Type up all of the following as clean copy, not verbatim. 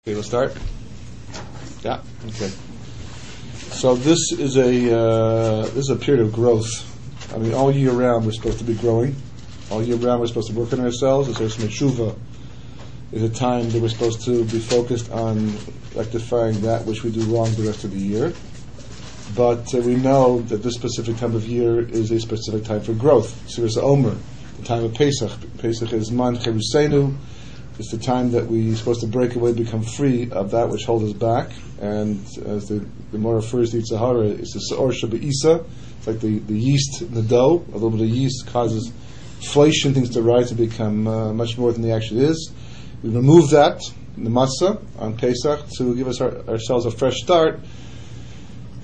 Okay, we'll start. Yeah. Okay. So this is a period of growth. I mean, all year round we're supposed to be growing. All year round we're supposed to work on ourselves. It's Tshuva is a time that we're supposed to be focused on rectifying that which we do wrong the rest of the year. But we know that this specific time of year is a specific time for growth. So it's Omer, the time of Pesach. Pesach is Mon Jul. It's the time that we're supposed to break away, become free of that which holds us back. And as the Gemara refers to Sahara, it's the Seor Shaba'isa. It's like the yeast in the dough. A little bit of yeast causes inflation, things to rise to become much more than they actually is. We remove that in the matzah on Pesach to give us ourselves a fresh start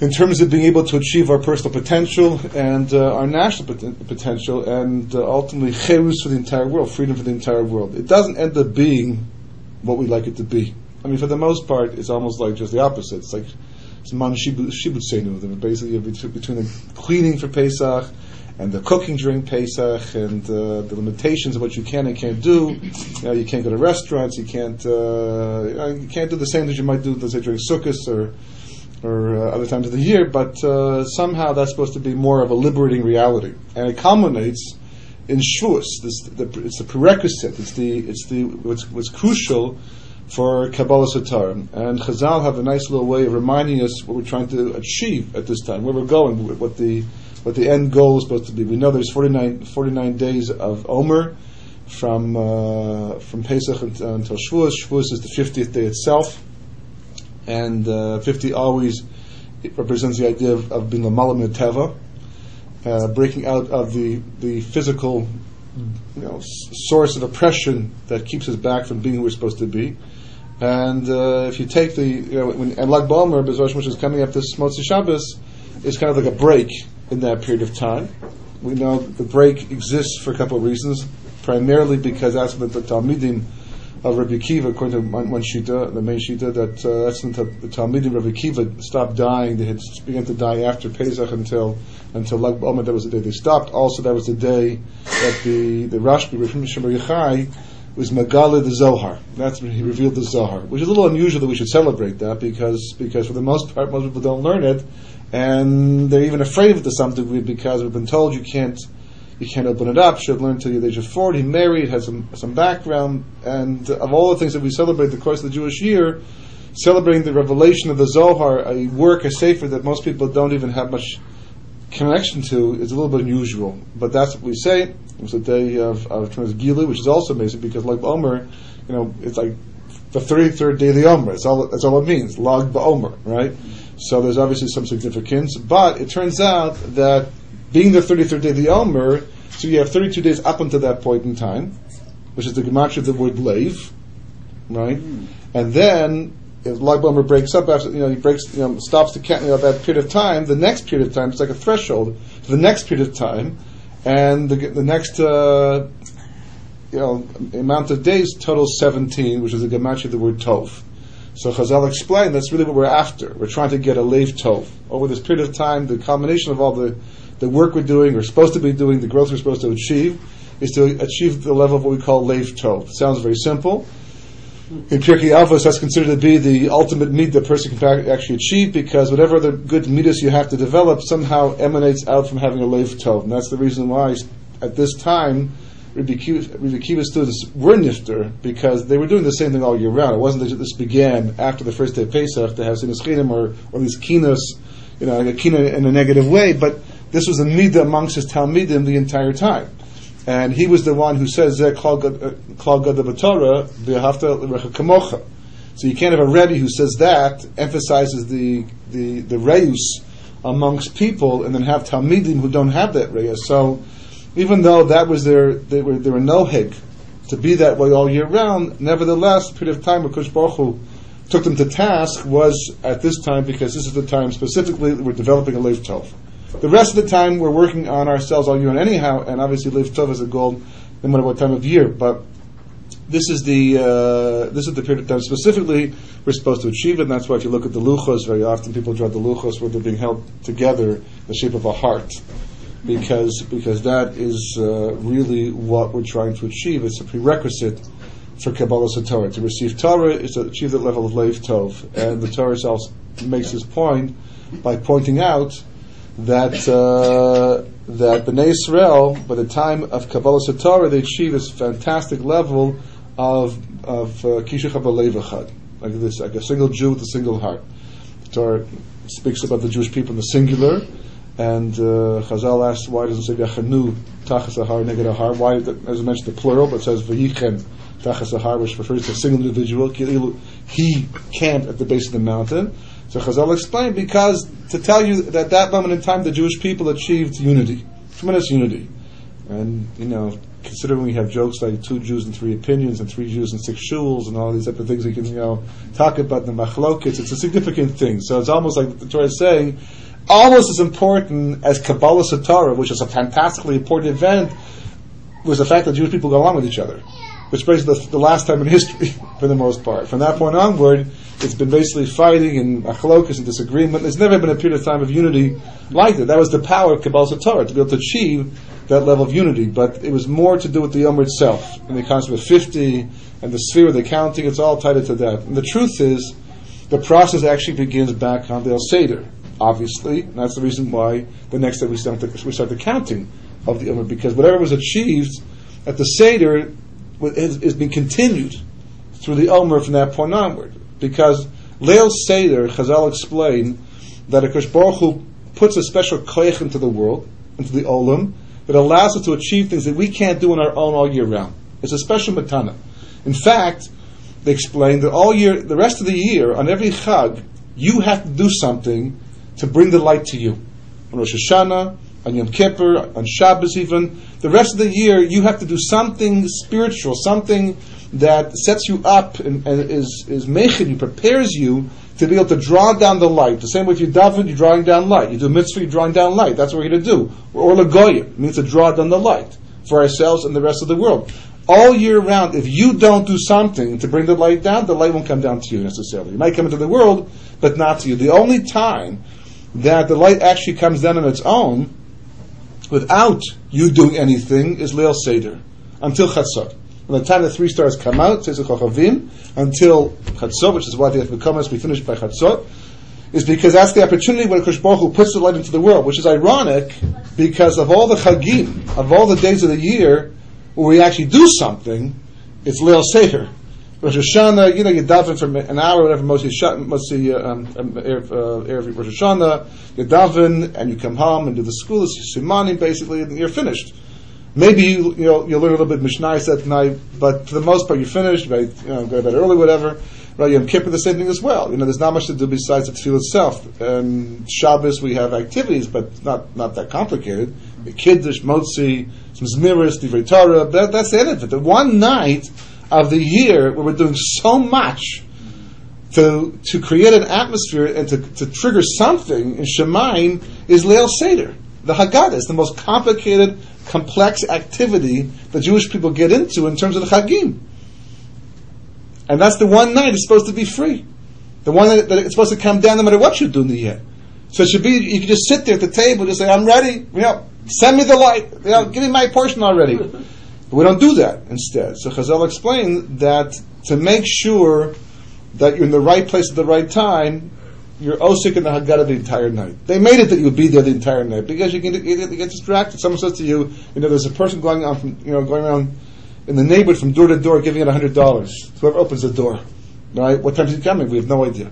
in terms of being able to achieve our personal potential and our national potential, and ultimately cherus for the entire world, freedom for the entire world. It doesn't end up being what we like it to be. I mean, for the most part, it's almost like just the opposite. It's like it's Mon Jul. Basically, between the cleaning for Pesach and the cooking during Pesach and the limitations of what you can and can't do. You can't go to restaurants. You can't do the same that you might do, let's say, during Sukkot or other times of the year, but somehow that's supposed to be more of a liberating reality, and it culminates in Shavuos. It's the prerequisite. It's what's crucial for Kabbalah Satar. And Chazal have a nice little way of reminding us what we're trying to achieve at this time, where we're going, what the end goal is supposed to be. We know there's 49 days of Omer from Pesach until Shavuos. Shavuos is the 50th day itself. And 50 always represents the idea of being l'malam min teva, breaking out of the physical, source of oppression that keeps us back from being who we're supposed to be. And if you take and Lag BaOmer, which is coming up this Motzi Shabbos, is kind of like a break in that period of time. We know the break exists for a couple of reasons, primarily because that's when the Talmidim of Rabbi Kiva, according to one shita, the main shita, that's until the Talmidim of Rabbi Kiva stopped dying. They had begun to die after Pesach until Lag BaOmer. That was the day they stopped. Also, that was the day that the Rashbi, Rabbi Shimon Yochai, was Megala the Zohar. That's when he revealed the Zohar, which is a little unusual that we should celebrate that because for the most part, most people don't learn it, and they're even afraid of it to some degree because we've been told you can't open it up. Should learn till the age of 40, married, has some background, and of all the things that we celebrate the course of the Jewish year, celebrating the revelation of the Zohar, a work, a sefer that most people don't even have much connection to, is a little bit unusual. But that's what we say. It was the day of Gilu, which is also amazing because Lag BaOmer, it's like the 33rd day of the Omer. That's all it means, Lag BaOmer, right? So there's obviously some significance, but it turns out that being the 33rd day of the Omer, so you have 32 days up until that point in time, which is the gematria of the word leiv, right? And then if Lag BaOmer breaks up after stops the that period of time, the next period of time it's like a threshold to the next period of time, and the next amount of days totals 17, which is the gematria of the word tov. So Chazal explained that's really what we're after. We're trying to get a leiv tov over this period of time. The combination of all the work we're doing, we're supposed to be doing, the growth we're supposed to achieve, is to achieve the level of what we call leiv tov. It sounds very simple. In Pirkei Avos, that's considered to be the ultimate midah the person can actually achieve, because whatever other good midas you have to develop somehow emanates out from having a leiv tov. And that's the reason why, at this time, Rabbi Kiva students were nifter, because they were doing the same thing all year round. It wasn't that this began after the first day of Pesach to have sinas chinim or these kinos, like a kina in a negative way, but this was a midah amongst his Talmidim the entire time. And he was the one who says, Klal Gadol b'Torah, v'ahavta l'recha kamocha. So you can't have a Rebbe who says that, emphasizes the reus amongst people, and then have Talmidim who don't have that reus. So even though that was they were noheg to be that way all year round, nevertheless, the period of time where Kosh Baruch Hu took them to task was at this time, because this is the time specifically we're developing a leiv tov. The rest of the time we're working on ourselves all year round anyhow, and obviously leiv tov is a goal no matter what time of year. But this is the period of time specifically we're supposed to achieve it, and that's why if you look at the luchos, very often people draw the luchos where they're being held together in the shape of a heart, because that is really what we're trying to achieve. It's a prerequisite for Kabbalah Torah. To receive Torah is to achieve that level of Leiv Tov. And the Torah itself makes this point by pointing out that that Bnei Israel, by the time of Kabbalah Torah, they achieve this fantastic level of Kishuch HaBalev Echad, like this, like a single Jew with a single heart. The Torah speaks about the Jewish people in the singular, and Chazal asks, why does it say Yachanu Tachas Ahar Neged Ahar? Why, as I mentioned, the plural, but it says V'yichen Tachas Ahar, which refers to a single individual. He camped at the base of the mountain. So Chazal explained, because to tell you that that moment in time the Jewish people achieved unity, tremendous unity. And, considering we have jokes like 2 Jews and 3 opinions and 3 Jews and 6 shuls and all these type of things we can, talk about the machlokes, it's a significant thing. So it's almost like the Torah is saying, almost as important as Kabbalah Torah, which is a fantastically important event, was the fact that Jewish people got along with each other, which brings the last time in history, for the most part. From that point onward, it's been basically fighting and achalokas and disagreement. There's never been a period of time of unity like that. That was the power of Kabbalah Torah, to be able to achieve that level of unity. But it was more to do with the Omer itself, and the concept of 50, and the sphere of the counting. It's all tied into that. And the truth is, the process actually begins back on the El Seder, obviously. And that's the reason why the next day we start the counting of the Omer, because whatever was achieved at the Seder is being continued through the Omer from that point onward. Because Leil Seder, Chazal explained that HaKadosh Baruch Hu puts a special koyach into the world, into the Olam, that allows us to achieve things that we can't do on our own all year round. It's a special matana. In fact, they explained that all year, the rest of the year, on every Chag, you have to do something to bring the light to you. On Rosh Hashanah, on Yom Kippur, on Shabbos even. The rest of the year, you have to do something spiritual, something that sets you up and is mechin, you prepares you to be able to draw down the light. The same way if you daven, you're drawing down light. You do a mitzvah, you're drawing down light. That's what we're going to do. Or lagoyim, it means to draw down the light for ourselves and the rest of the world. All year round, if you don't do something to bring the light down, the light won't come down to you necessarily. It might come into the world, but not to you. The only time that the light actually comes down on its own, without you doing anything, is Leil Seder, until Chatzot. By the time the 3 stars come out, says the Chochavim, until Chatzot, which is why they have become as we finish by Chatzot, is because that's the opportunity when HaKadosh Baruch Hu puts the light into the world, which is ironic because of all the Chagim, of all the days of the year where we actually do something, it's Leil Seder. Rosh Hashanah, you daven for an hour, whatever, Rosh Hashanah, you daven, and you come home and do the school, it's Simanim basically, and you're finished. Maybe you'll learn a little bit Mishnayos that night, but for the most part you're finished. Go to bed early, whatever. Right? Yom Kippur the same thing as well. There's not much to do besides the tefillah itself. And Shabbos we have activities, but not that complicated. The Kiddush, Motzi, some Zmiris, Divrei Torah. That's the end of it. The one night of the year where we're doing so much to create an atmosphere and to trigger something in Shemaim is Leil Seder. The Haggadah is the most complicated, complex activity the Jewish people get into in terms of the Chagim. And that's the one night it's supposed to be free. The one that it's supposed to come down no matter what you do in the year. So it should be, you can just sit there at the table and just say, I'm ready, send me the light, give me my portion already. But we don't do that instead. So Chazal explained that to make sure that you're in the right place at the right time, you're osik in the Haggadah the entire night. They made it that you would be there the entire night because you get distracted. Someone says to you, there's a person going around in the neighborhood from door to door giving it $100. Whoever opens the door, right? What time is he coming? We have no idea.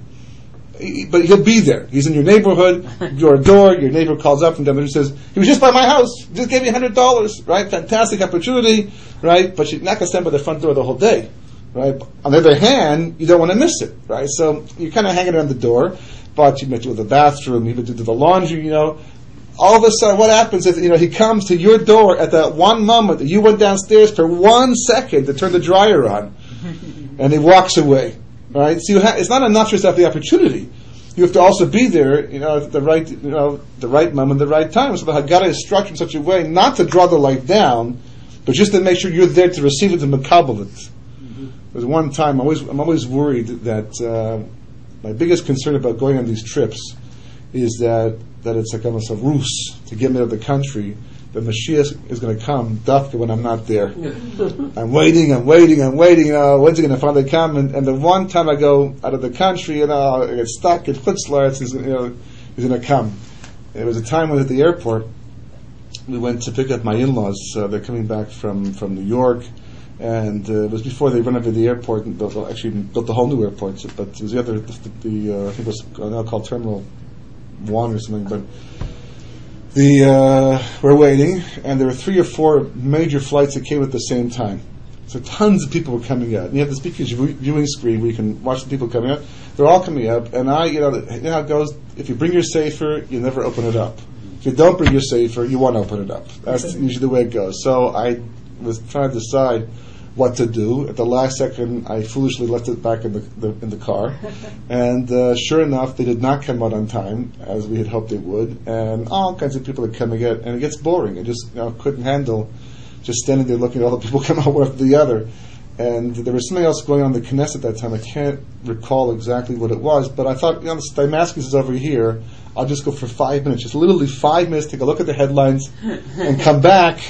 But he'll be there. He's in your neighborhood, your door. Your neighbor calls up from them and says, "He was just by my house. He just gave me $100." Right? Fantastic opportunity, right? But you're not going to stand by the front door the whole day. Right? On the other hand, you don't want to miss it, right? So you're kind of hanging around the door, but you might do the bathroom, you might do the laundry, All of a sudden, what happens is, he comes to your door at that one moment that you went downstairs for 1 second to turn the dryer on, and he walks away, right? So it's not enough just to have the opportunity. You have to also be there, at the right moment, the right time. So the Haggadah is structured in such a way not to draw the light down, but just to make sure you're there to receive it and makabel it. There's one time I'm always worried that my biggest concern about going on these trips is that it's like almost a ruse to get me out of the country the Mashiach is going to come, dafka, when I'm not there. I'm waiting. When's he going to finally come? And the one time I go out of the country, I get stuck at Chutz La'aretz, he's going to come. It was a time when at the airport, we went to pick up my in-laws. They're coming back from New York, and it was before they renovated the airport and built the whole new airport. But it was the other, I think it was now called Terminal 1 or something. But we're waiting, and there were 3 or 4 major flights that came at the same time. So tons of people were coming out. And you have this big viewing screen where you can watch the people coming out. They're all coming up, and you know how it goes. If you bring your sefer, you never open it up. If you don't bring your sefer, you want to open it up. That's usually the way it goes. So I was trying to decide what to do. At the last second, I foolishly left it back in the car, and sure enough, they did not come out on time as we had hoped they would, and all kinds of people are coming out, and it gets boring. I just couldn't handle just standing there looking at all the people come out one after the other. And there was something else going on in the Knesset at that time. I can't recall exactly what it was, but I thought, Damascus is over here. I'll just go for 5 minutes, just literally 5 minutes, take a look at the headlines, and come back.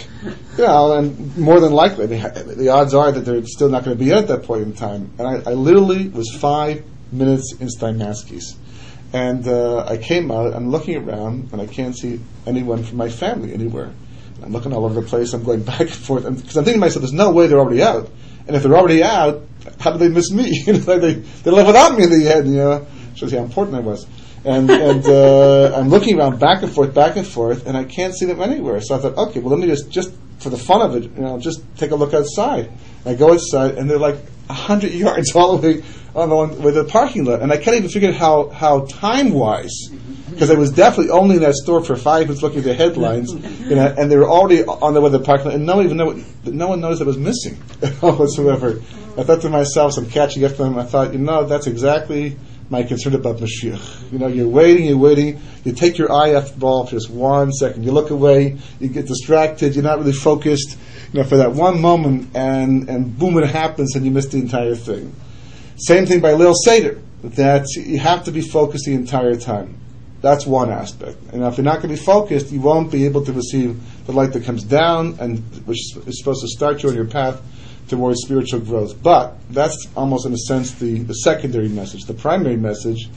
And more than likely, the odds are that they're still not going to be at that point in time. And I literally was 5 minutes in Damascus. And I came out, I'm looking around, and I can't see anyone from my family anywhere. And I'm looking all over the place, I'm going back and forth, because I'm thinking to myself, there's no way they're already out. And if they're already out, how do they miss me? They live without me in the end, Shows you how important I was. And I'm looking around back and forth, and I can't see them anywhere. So I thought, okay, well, let me just for the fun of it, just take a look outside. And I go outside, and they're like 100 yards all the way with the parking lot. And I can't even figure out how time-wise, because I was definitely only in that store for 5 minutes looking at the headlines, and they were already on the way to the parking lot, and no one noticed I was missing whatsoever. I thought to myself, I'm catching up to them. I thought, that's exactly my concern about Mashiach. You're waiting, you take your eye off the ball for just 1 second, you look away, you get distracted, you're not really focused, for that one moment, and boom, it happens, and you miss the entire thing. Same thing by Leil Seder, that you have to be focused the entire time. That's one aspect. And if you're not going to be focused, you won't be able to receive the light that comes down, and which is supposed to start you on your path towards spiritual growth. But that's almost, in a sense, the secondary message. The primary message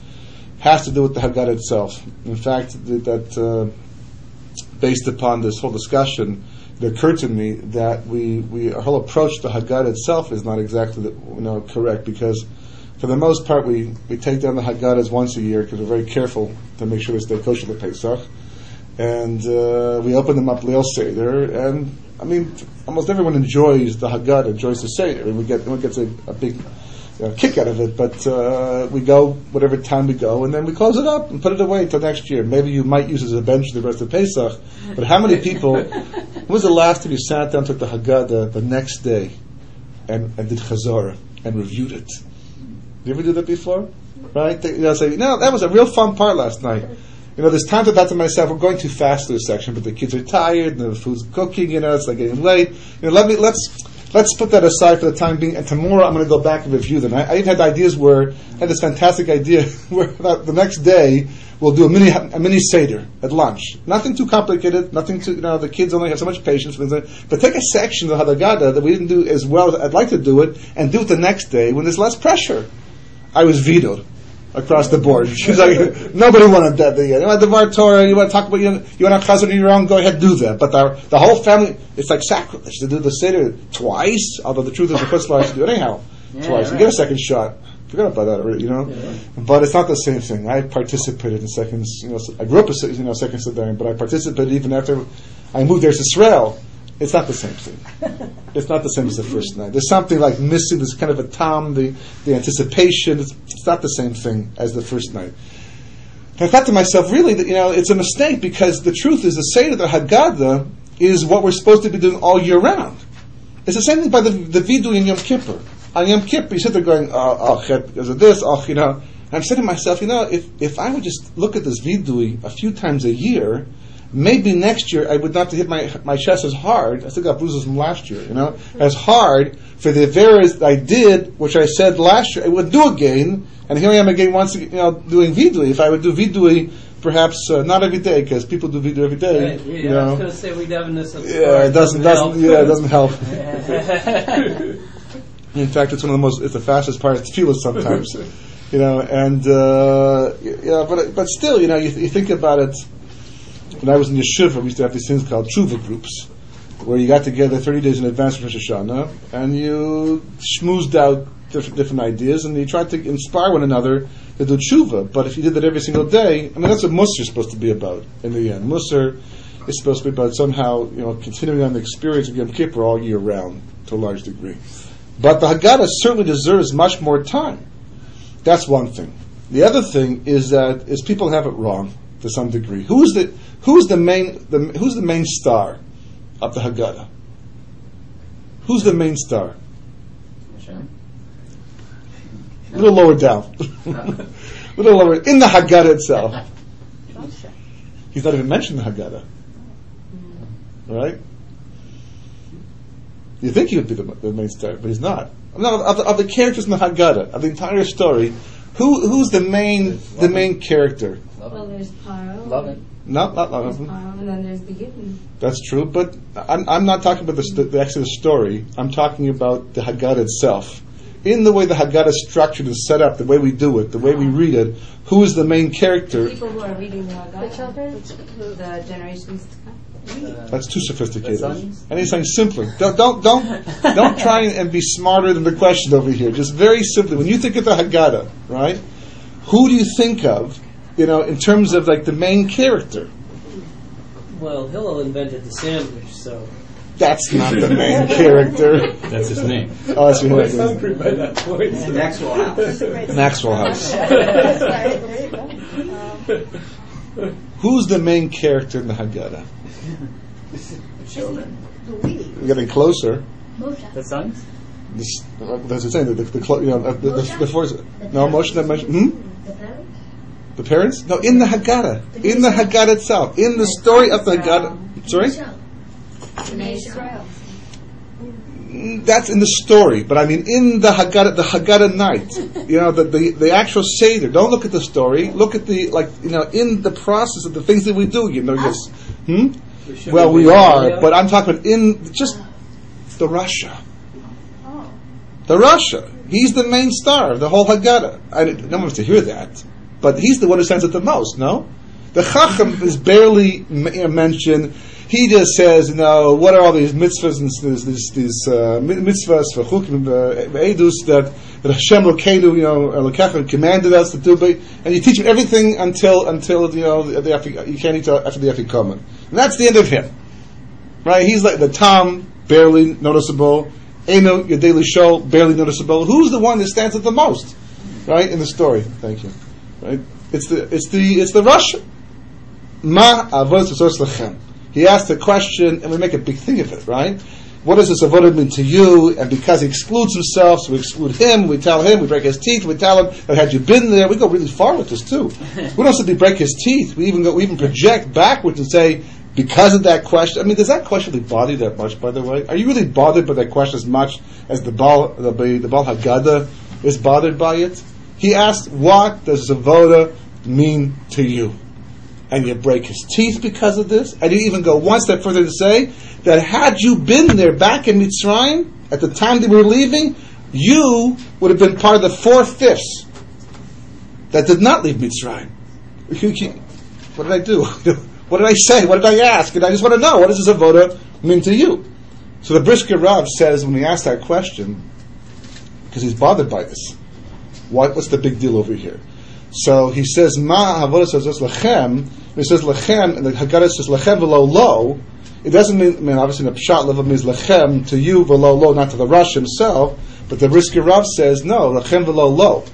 has to do with the Haggadah itself. In fact, that based upon this whole discussion, it occurred to me that our whole approach to Haggadah itself is not exactly correct, because for the most part we take down the Haggadahs once a year because we're very careful to make sure they stay kosher for Pesach, and we open them up Leil Seder, and almost everyone enjoys the Haggadah, enjoys the Seder, and we get a big kick out of it, but we go whatever time we go, and then we close it up and put it away until next year. Maybe you might use it as a bench for the rest of Pesach, but how many people, when was the last time you sat down, took the Haggadah the next day and did Chazorah and reviewed it? You ever do that before? Right? Say, that was a real fun part last night. There's times I thought to myself, we're going too fast through this section, but the kids are tired, and the food's cooking, it's like getting late. Let's put that aside for the time being, and tomorrow I'm going to go back and review them. I even had ideas where, I had this fantastic idea where the next day we'll do a mini Seder at lunch. Nothing too complicated, nothing too, the kids only have so much patience, but take a section of the Haggadah that we didn't do as well as I'd like to do it, and do it the next day when there's less pressure. I was vetoed across the board. She's like, nobody wanted that. You want the Var Torah, you want to talk about, you want to chazar your own, go ahead, do that. But the whole family, it's like sacrilege to do the Seder twice, although the truth is the Chutz La'aretz to do it anyhow, twice. You get a second shot. Forgot about that already, But it's not the same thing. I participated in seconds, I grew up as second Sedarian, but I participated even after I moved there to Israel. It's not the same thing. It's not the same as the first night. There's something like missing, this kind of a tom, the anticipation. It's not the same thing as the first night. And I thought to myself, really, that, it's a mistake, because the truth is the Seder, the Haggadah, is what we're supposed to be doing all year round. It's the same thing by the Vidui in Yom Kippur. On Yom Kippur, you sit there going, because of this, And I'm saying to myself, if I would just look at this Vidui a few times a year, maybe next year I would not hit my chest as hard. I still got bruises from last year, as hard for the Averas I did, which I said last year I would do again, and here I am again once, doing Vidui. If I would do Vidui perhaps not every day, because people do video every day. Right. Yeah, I was going to say we have this. It doesn't help. In fact, it's it's the fastest part of tefillah sometimes, and but still, you think about it. When I was in yeshiva, we used to have these things called tshuva groups, where you got together 30 days in advance of Rosh Hashanah, and you schmoozed out different ideas, and you tried to inspire one another to do tshuva. But if you did that every single day, that's what Musar is supposed to be about in the end. Musar is supposed to be about somehow, continuing on the experience of Yom Kippur all year round, to a large degree. But the Haggadah certainly deserves much more time. That's one thing. The other thing is people have it wrong to some degree. Who's the main star of the Haggadah? Who's the main star? A little lower down. A little lower in the Haggadah itself. He's not even mentioned in the Haggadah, right? You think he would be the main star, but he's not. Of the characters in the Haggadah, of the entire story, who's the main character? Well, there's Paro. Not There's Paro, and then there's the Gittin. That's true, but I'm not talking about the Exodus story. I'm talking about the Haggadah itself. In the way the Haggadah is structured and set up, the way we do it, the way we read it, who is the main character? The people who are reading the Haggadah, the children, the generations to come. That's too sophisticated. Anything simpler. Don't try and be smarter than the question over here. Just very simply, when you think of the Haggadah, right? Who do you think of, in terms of like the main character? Well, Hillel invented the sandwich, so that's not the main character. That's his name. Oh, that's your name. Hungry by that point. Maxwell House. Who's the main character in the Haggadah? Children. We're getting closer. The sons? That's what I'm saying. Moshe not mentioned. The parents? No, in the Haggadah. In the Haggadah itself. In the story of the Haggadah. Sorry? That's in the story, but I mean in the Haggadah night. The actual Seder. Don't look at the story. Look at in the process of the things that we do. Yes. Well, we are, but I'm talking about in just the Rasha. The Rasha. He's the main star of the whole Haggadah. No one wants to hear that, but he's the one who stands it the most. No, the Chacham is barely mentioned. He just says, what are all these mitzvahs and these mitzvahs for chukim edus that Hashem Elokeinu commanded us to do, and you teach him everything until you can't eat after the Afikomen, and that's the end of him, right? He's like the Tom, barely noticeable. Eno, your daily show, barely noticeable. Who's the one that stands out the most, right, in the story? Thank you. Right? It's the Russian. Ma avodas tzos lechem. He asked a question, and we make a big thing of it, right? What does this avodah mean to you? And because he excludes himself, so we exclude him, we tell him, we break his teeth, we tell him that had you been there, we go really far with this too. We don't simply break his teeth, we even project backwards and say, because of that question, does that question really bother you that much, by the way? Are you really bothered by that question as much as the Baal Haggadah is bothered by it? He asked, what does avodah mean to you? And you break his teeth because of this, and you even go one step further to say that had you been there back in Mitzrayim at the time they were leaving, you would have been part of the 4/5 that did not leave Mitzrayim. What did I do? What did I say? What did I ask? And I just want to know, what does this avodah mean to you? So the Brisker Rav says when we ask that question, because he's bothered by this, what's the big deal over here? So he says, Ma havodas tzos lechem. When he says lechem, and the Haggadah says lechem v'lo lo, it doesn't mean obviously in a pshat level means lechem to you v'lo lo, not to the Rosh himself. But the Brisker Rav says no, lechem v'lo lo,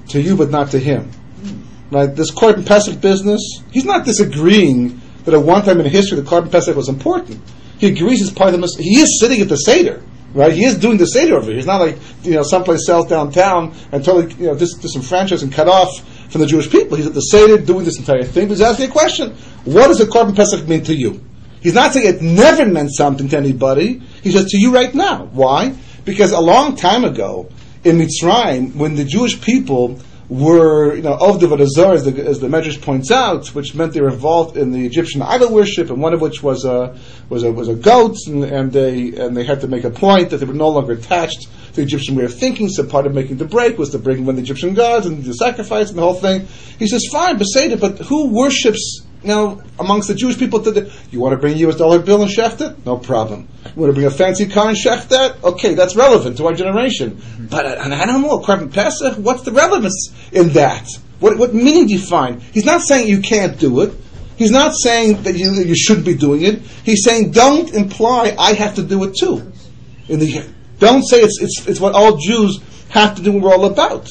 to you but not to him. Right? This Korban Pesach business, he's not disagreeing that at one time in history the Korban Pesach was important. He agrees it's part of the. He is sitting at the Seder. Right, he is doing the Seder over here. He's not like someplace else downtown and totally disenfranchised and cut off from the Jewish people. He's at the Seder doing this entire thing. But he's asking a question: what does the Korban Pesach mean to you? He's not saying it never meant something to anybody. He says to you right now. Why? Because a long time ago in Mitzrayim, when the Jewish people were, of the Vadazar, as the Medrash points out, which meant they were involved in the Egyptian idol worship, and one of which was a goat, and they had to make a point that they were no longer attached to the Egyptian way of thinking. So part of making the break was to bring in the Egyptian gods and the sacrifice and the whole thing. He says, fine, Beseder, but who worships amongst the Jewish people today? You want to bring a US dollar bill and shecht it? No problem. You want to bring a fancy car and shecht that? Okay, that's relevant to our generation. But an animal, a Korban Pesach, what's the relevance in that? What meaning do you find? He's not saying you can't do it. He's not saying that you shouldn't be doing it. He's saying don't imply I have to do it too. Don't say it's what all Jews have to do and we're all about.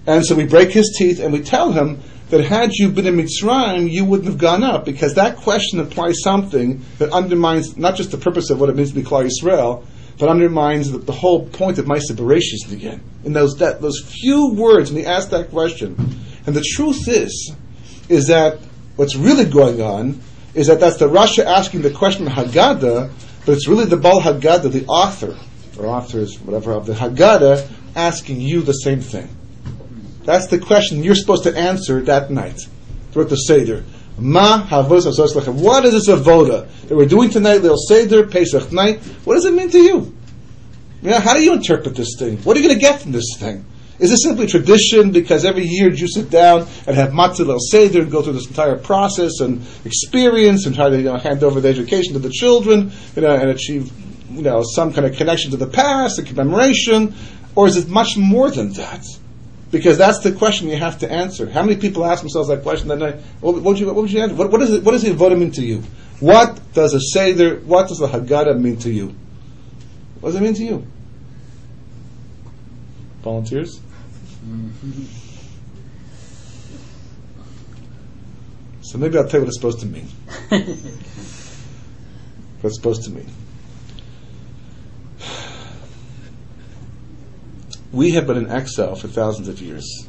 And so we break his teeth and we tell him that had you been in Mitzrayim, you wouldn't have gone up, because that question implies something that undermines not just the purpose of what it means to be Klal Yisrael, but undermines the whole point of Ma'aseh Bereishis again. In those few words, when he asked that question. And the truth is that what's really going on is that's the Rasha asking the question of Haggadah, but it's really the Baal Haggadah, the author, or authors, whatever, of the Haggadah, asking you the same thing. That's the question you're supposed to answer that night throughout the Seder. Ma havos asos lechem. What is this avoda that we're doing tonight? Leil Seder, Pesach night. What does it mean to you? How do you interpret this thing? What are you going to get from this thing? Is this simply tradition because every year you sit down and have matzah Leil Seder and go through this entire process and experience and try to hand over the education to the children and achieve some kind of connection to the past, a commemoration, or is it much more than that? Because that's the question you have to answer. How many people ask themselves that question that night? What would you answer? What does the avoda mean to you? What does a Seder, what does the Haggadah mean to you? What does it mean to you? Volunteers? So maybe I'll tell you what it's supposed to mean. What it's supposed to mean. We have been in exile for thousands of years.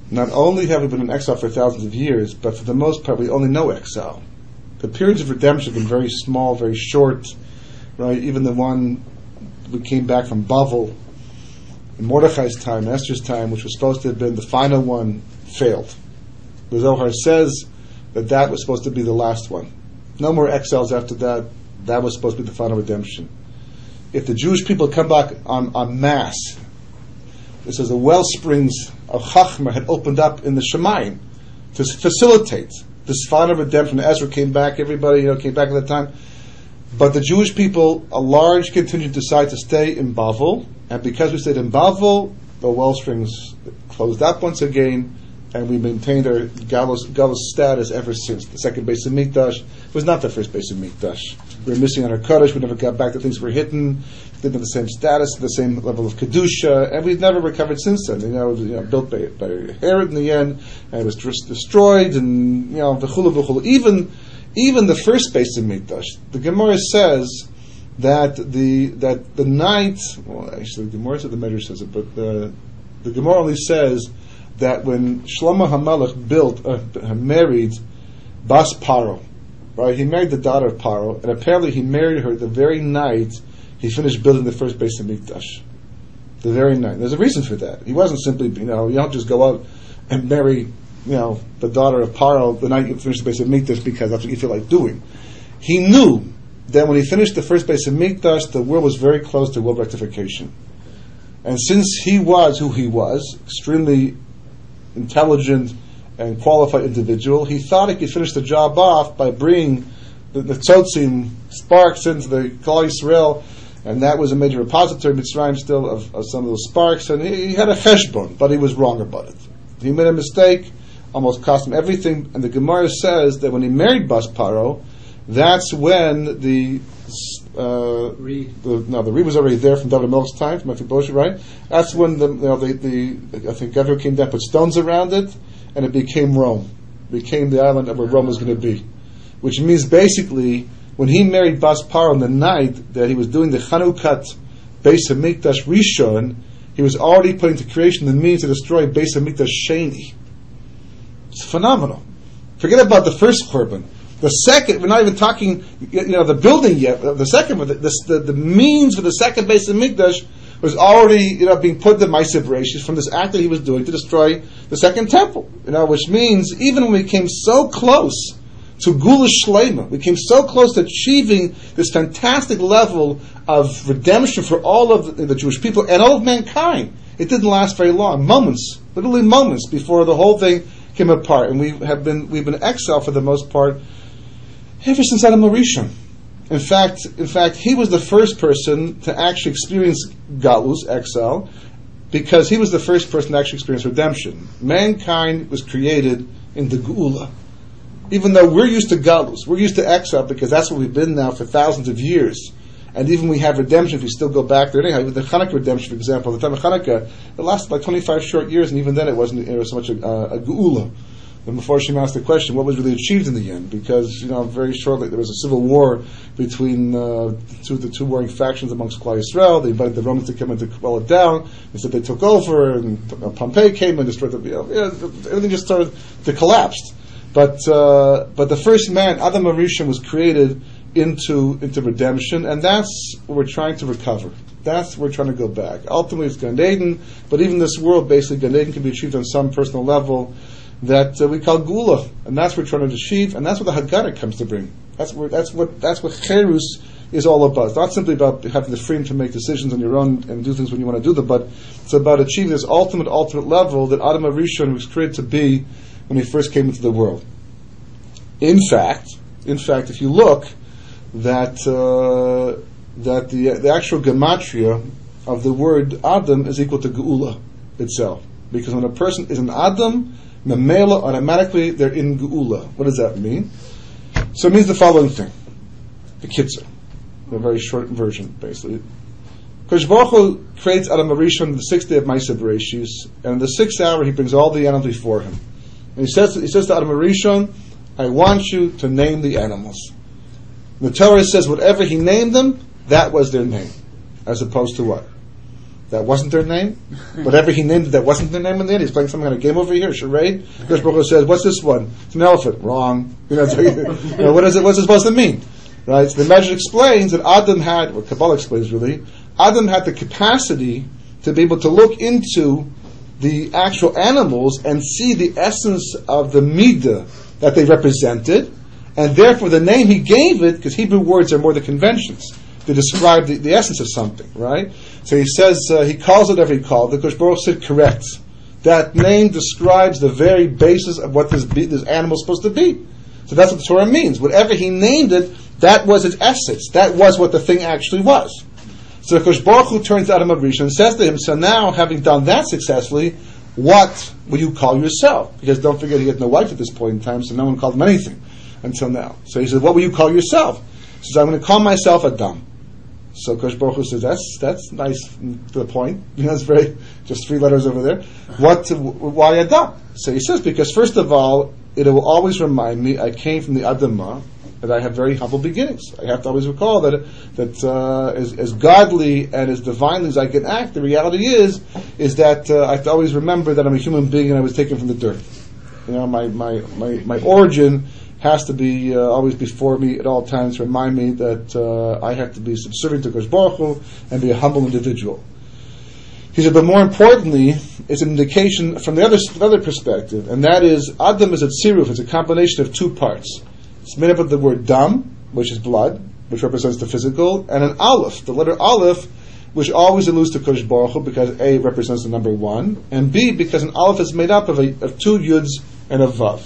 Not only have we been in exile for thousands of years, but for the most part we only know exile. The periods of redemption have been very small, very short, right? Even the one we came back from Bavel in Mordechai's time, Esther's time, which was supposed to have been the final one, failed. The Zohar says that was supposed to be the last one. No more exiles after that. That was supposed to be the final redemption. If the Jewish people come back en masse, this is the well springs of Chachma had opened up in the Shemayim to facilitate this final redemption. Ezra came back, everybody came back at that time. But the Jewish people, a large contingent, decided to stay in Bavel, and because we stayed in Bavel, the well springs closed up once again, and we maintained our galus status ever since. The second base of Mikdash was not the first base of Mikdash. We were missing on our Kaddish, we never got back to things we were hidden, didn't have the same status, the same level of Kedusha, and we've never recovered since then. It was built by Herod in the end, and it was destroyed, and v'chulu v'chulu. Even the first base of Mikdash, the Gemara says that the night, well actually the Gemara said the Medrash says it, but the Gemara only says that when Shlomo HaMelech married Bas Paro, right? He married the daughter of Paro, and apparently he married her the very night he finished building the first base of Mikdash. The very night. There's a reason for that. He wasn't simply, you don't just go out and marry, the daughter of Paro the night you finish the base of Mikdash because that's what you feel like doing. He knew that when he finished the first base of Mikdash, the world was very close to world rectification. And since he was who he was, extremely intelligent and qualified individual, he thought he could finish the job off by bringing the tzotzim sparks into the Klal Yisrael, and that was a major repository, Mitzrayim still, of some of those sparks, and he had a cheshbon, but he was wrong about it. He made a mistake, almost cost him everything, and the Gemara says that when he married Bas Paro, that's when the reed was already there from David Melch's time, from Mephibosheth, right? That's when I think Gavir came down, put stones around it, and it became Rome. It became the island where Rome was going to be. Which means basically, when he married Bas Paro on the night that he was doing the Chanukah Beis HaMikdash Rishon, he was already putting to creation the means to destroy Beis HaMikdash Sheni. It's phenomenal. Forget about the first Korban. The second, we're not even talking, the building yet. The second, the means for the second Beis HaMikdash was already, being put in the Ma'aseh Bereshis from this act that he was doing to destroy the second temple. Which means even when we came so close to Gula Shlema, we came so close to achieving this fantastic level of redemption for all of the Jewish people and all of mankind. It didn't last very long. Moments, literally moments, before the whole thing came apart. And we've been exiled for the most part ever since Adam HaRishon. In fact, he was the first person to actually experience Galus, exile, because he was the first person to actually experience redemption. Mankind was created in the Geula. Even though we're used to Galus, we're used to exile because that's what we've been now for thousands of years. And even we have redemption if we still go back there. Anyhow, with the Hanukkah redemption, for example, the time of Hanukkah, it lasted about 25 short years, and even then it was so much a Geula. And before she asked the question, what was really achieved in the end? Because, very shortly there was a civil war between the two warring factions amongst Klal Yisrael. They invited the Romans to come in to quell it down. They said they took over, and Pompey came and destroyed everything just started to collapse. But the first man, Adam HaRishon, was created into redemption, and that's what we're trying to recover. That's where we're trying to go back. Ultimately, it's Gan Eden, but even this world, basically, Gan Eden can be achieved on some personal level that we call Gula, and that's what we're trying to achieve, and that's what the Haggadah comes to bring. That's what Cherus is all about. It's not simply about having the freedom to make decisions on your own and do things when you want to do them, but it's about achieving this ultimate level that Adam HaRishon was created to be when he first came into the world. In fact, if you look, that the actual gematria of the word Adam is equal to Geula itself. Because when a person is an Adam, Memela, automatically they're in Geula. What does that mean? So it means the following thing. The Kitzur. A very short version, basically. Kodesh Baruch Hu creates Adam HaRishon on the 6th day of Ma'aseh Bereshis, and in the 6th hour he brings all the animals before him. And he says to Adam HaRishon, I want you to name the animals. The Torah says whatever he named them, that was their name. As opposed to what? That wasn't their name? Whatever he named it, that wasn't their name in the end? He's playing some kind of game over here, charade? Kodesh Baruch Hu says, what's this one? It's an elephant. Wrong. What is it? What's it supposed to mean? Right? So the Medrash explains that Adam had, or Kabbalah explains really, Adam had the capacity to be able to look into the actual animals and see the essence of the midah that they represented, and therefore the name he gave it, because Hebrew words are more the conventions to describe the essence of something, right? So he says, he calls it whatever he called it. Kodesh Baruch Hu said, correct. That name describes the very basis of what this animal is supposed to be. So that's what the Torah means. Whatever he named it, that was its essence. That was what the thing actually was. So Kodesh Baruch Hu turns to Adam HaRishon and says to him, so now, having done that successfully, what will you call yourself? Because don't forget, he had no wife at this point in time, so no one called him anything until now. So he said, what will you call yourself? He says, I'm going to call myself Adam. So Kodesh Baruch Hu says, that's nice to the point. It's very, just 3 letters over there. Why Adam? So he says, because first of all, it will always remind me, I came from the Adamah, that I have very humble beginnings. I have to always recall that as godly and as divinely as I can act, the reality is that I have to always remember that I'm a human being and I was taken from the dirt. My origin has to be always before me at all times to remind me that I have to be subservient to Kodesh Baruch Hu and be a humble individual. He said, but more importantly, it's an indication from the other perspective, and that is, Adam is a tziruf, it's a combination of 2 parts. It's made up of the word dam, which is blood, which represents the physical, and an aleph, the letter aleph, which always alludes to Kodesh Baruch Hu because A represents the number 1, and B because an aleph is made up of 2 yuds and a vav.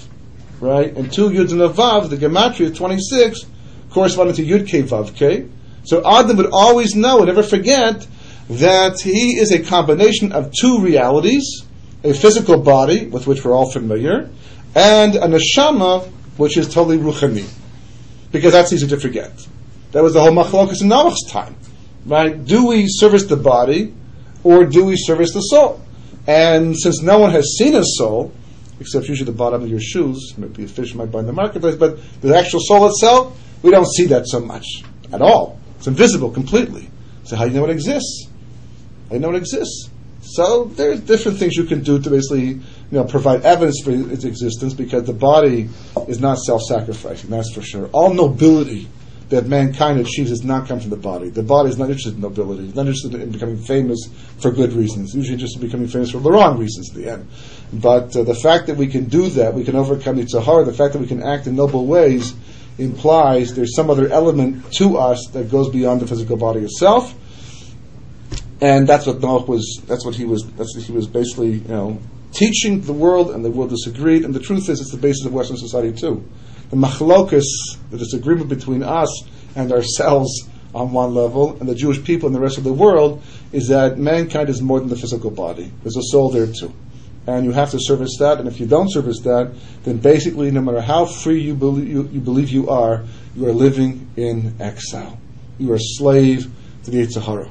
Right? And 2 yuds and a vav, the gematria 26, corresponding to yud k vav k. So Adam would always know and never forget that he is a combination of 2 realities, a physical body, with which we're all familiar, and a neshama, which is totally ruchani. Because that's easy to forget. That was the whole machlokas in Noach's time. Right? Do we service the body, or do we service the soul? And since no one has seen a soul, except usually the bottom of your shoes, maybe a fish might buy in the marketplace, but the actual soul itself, we don't see that so much at all. It's invisible completely. So how do you know it exists? How do you know it exists? So there's different things you can do to basically, provide evidence for its existence, because the body is not self-sacrificing, that's for sure. All nobility that mankind achieves does not come from the body. The body is not interested in nobility. It's not interested in becoming famous for good reasons. It's usually interested in becoming famous for the wrong reasons at the end. But the fact that we can do that, we can overcome the Tzahara, the fact that we can act in noble ways, implies there's some other element to us that goes beyond the physical body itself. And that's what Noach was. That's what he was basically, teaching the world, and the world disagreed. And the truth is, it's the basis of Western society too. The machlokus, the disagreement between us and ourselves on one level, and the Jewish people and the rest of the world, is that mankind is more than the physical body. There's a soul there too. And you have to service that, and if you don't service that, then basically, no matter how free you believe you are living in exile. You are a slave to the Yetzer Hara.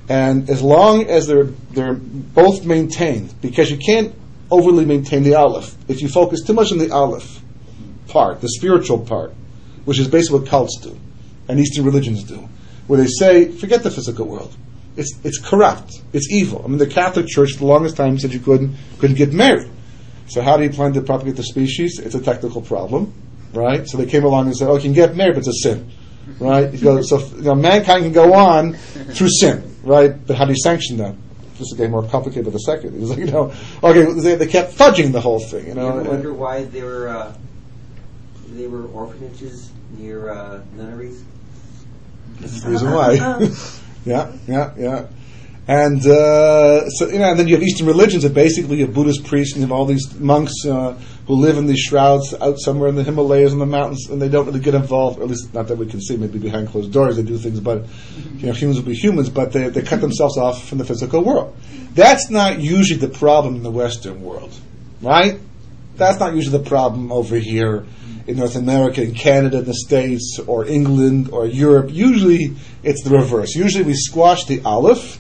And as long as they're both maintained, because you can't overly maintain the Aleph. If you focus too much on the Aleph part, the spiritual part, which is basically what cults do, and Eastern religions do, where they say, forget the physical world. It's corrupt. It's evil. I mean, the Catholic Church, for the longest time, said you couldn't get married. So how do you plan to propagate the species? It's a technical problem, right? So they came along and said, you can get married, but it's a sin, right? Mankind can go on through sin, right? But how do you sanction that? Just getting more complicated with the second. It's like, they kept fudging the whole thing. You ever wonder why they were orphanages near nunneries? That's the reason why. Yeah. And and then you have Eastern religions that basically you have Buddhist priests and you have all these monks who live in these shrouds out somewhere in the Himalayas and the mountains, and they don't really get involved, or at least not that we can see, maybe behind closed doors they do things, but humans will be humans, but they cut themselves off from the physical world. That's not usually the problem in the Western world, right? That's not usually the problem over here in North America, in Canada, in the States, or England, or Europe. Usually it's the reverse. Usually we squash the Aleph,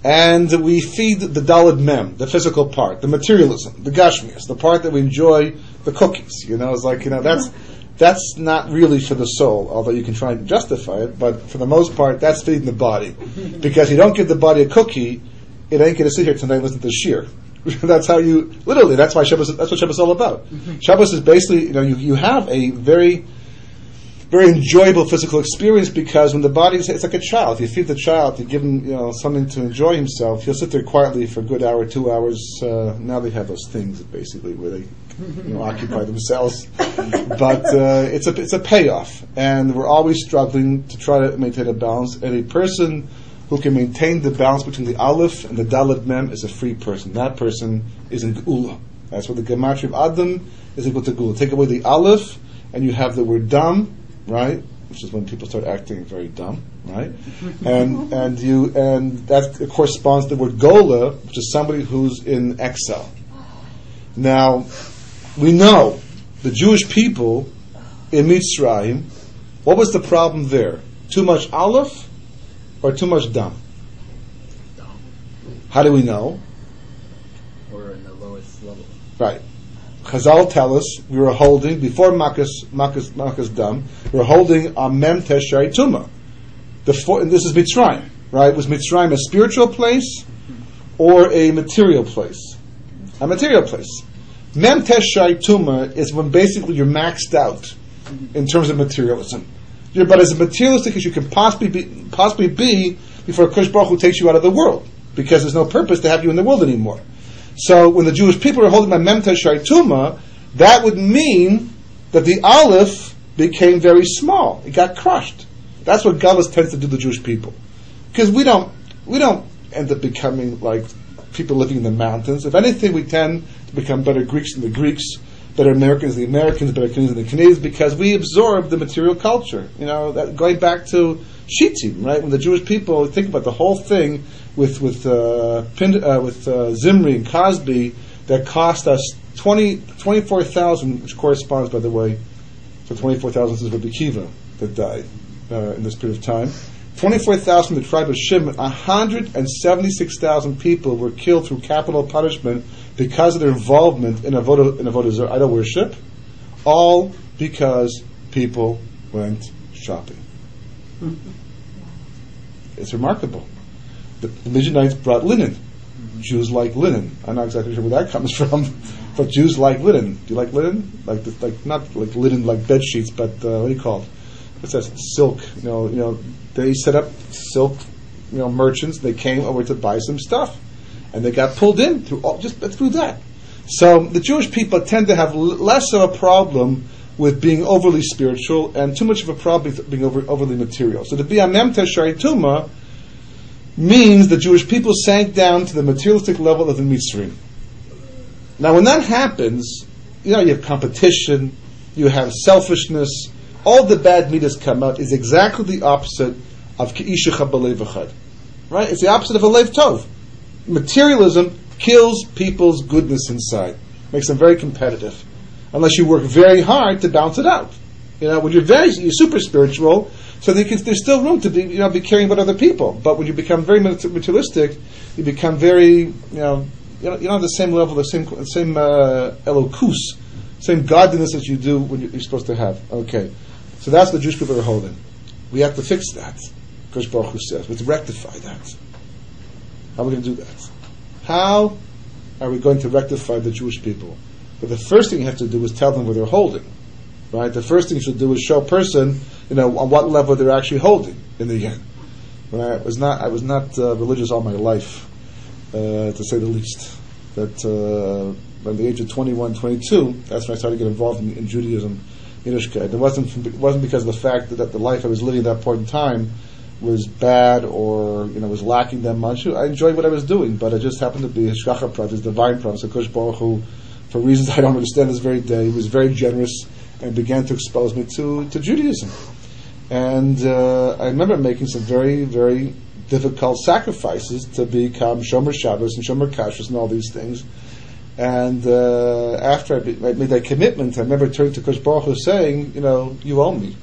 and we feed the Daled Mem, the physical part, the materialism, the Gashmias, the part that we enjoy, the cookies. It's like, that's not really for the soul, although you can try and justify it, but for the most part, that's feeding the body. Because you don't give the body a cookie, it ain't going to sit here tonight and listen to Shir. That's how you, literally, that's what Shabbos is all about. Shabbos is basically, you have a very, very enjoyable physical experience, because when the body is, it's like a child. You feed the child, you give him, something to enjoy himself. He'll sit there quietly for a good hour, 2 hours. Now they have those things basically where they, occupy themselves. But it's a payoff, and we're always struggling to try to maintain a balance. And a person who can maintain the balance between the Aleph and the Daled Mem is a free person. That person is in Geula. That's what the Gematria of Adam is equal to Geula. Take away the Aleph, and you have the word Dam, right? Which is when people start acting very dumb, right? And that corresponds to the word Gola, which is somebody who's in exile. Now, we know the Jewish people in Mitzrayim, what was the problem there? Too much Aleph or too much Dam? How do we know? Or in the lowest level. Right. Chazal tell us we were holding, before Makas Dam, we were holding a Mem Teshay Tuma. And this is Mitzrayim, right? Was Mitzrayim a spiritual place or a material place? A material place. Mem Teshay Tuma is when basically you're maxed out in terms of materialism. You're about as materialistic as you can possibly be before Kosh Baruch Hu takes you out of the world, because there's no purpose to have you in the world anymore. So when the Jewish people are holding by Mem Teshay Tuma, that would mean that the Aleph became very small. It got crushed. That's what Galus tends to do to the Jewish people, because we don't end up becoming like people living in the mountains. If anything, we tend to become better Greeks than the Greeks, better Americans than the Americans, better Canadians than the Canadians, because we absorb the material culture. That going back to Shittim, right? When the Jewish people think about the whole thing with Zimri and Cosby, that cost us 24,000, which corresponds, by the way, to 24,000 is Rabbi Kiva that died in this period of time. 24,000 the tribe of Shimon. 176,000 people were killed through capital punishment because of their involvement in avodah zarah, idol worship, all because people went shopping. It's remarkable. The Midianites brought linen. Jews like linen. I'm not exactly sure where that comes from, but Jews like linen. Do you like linen? Not like linen like bed sheets, but what do you call it? it says silk. They set up silk, merchants. They came over to buy some stuff, and they got pulled in through that. So the Jewish people tend to have less of a problem with being overly spiritual, and too much of a problem with being overly material. So to be a mem tesharei tuma means the Jewish people sank down to the materialistic level of the Mitzrayim. Now, when that happens, you have competition, you have selfishness, all the bad midas come out. Is exactly the opposite of ke'ishecha b'lev echad. Right? It's the opposite of a lev tov. Materialism kills people's goodness inside, makes them very competitive, unless you work very hard to balance it out. When you're super spiritual, so there's still room to be caring about other people. But when you become very materialistic, you become very, you don't have the same level, the same elokus, same godliness that you do when you're supposed to have. Okay, so that's what the Jewish people are holding. We have to fix that. Kosh Baruch Hu says we have to rectify that. How are we going to do that? How are we going to rectify the Jewish people? But the first thing you have to do is tell them where they're holding. Right? The first thing you should do is show a person, on what level they're actually holding in the end. When I was not religious all my life, to say the least. That by the age of 21, 22, that's when I started to get involved in Judaism, Yiddishkeit. It wasn't because of the fact that the life I was living at that point in time was bad or was lacking that much. I enjoyed what I was doing, but it just happened to be a shkacha providence, divine providence. So Kosh Baruch Hu, for reasons I don't understand this very day, was very generous and began to expose me to Judaism. And I remember making some very, very difficult sacrifices to become Shomer Shabbos and Shomer Kashrus and all these things. And after I made that commitment, I remember turning to Kosh Baruch Hu saying, you owe me.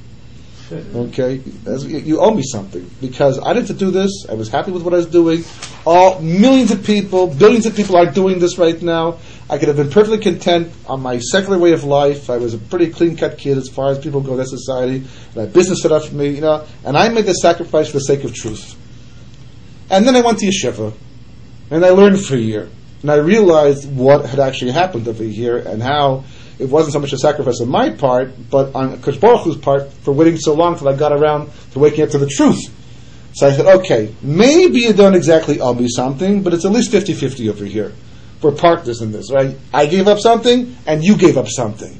Okay? You owe me something. Because I didn't do this. I was happy with what I was doing. Millions of people, billions of people are doing this right now. I could have been perfectly content on my secular way of life. I was a pretty clean-cut kid as far as people go in that society. And I had business set up for me, and I made the sacrifice for the sake of truth. And then I went to yeshiva, and I learned for a year. And I realized what had actually happened over here, and how it wasn't so much a sacrifice on my part, but on Kosh Baruch Hu's part for waiting so long till I got around to waking up to the truth. So I said, okay, maybe you don't exactly owe me something, but it's at least 50-50 over here. We're partners in this, right? I gave up something, and you gave up something.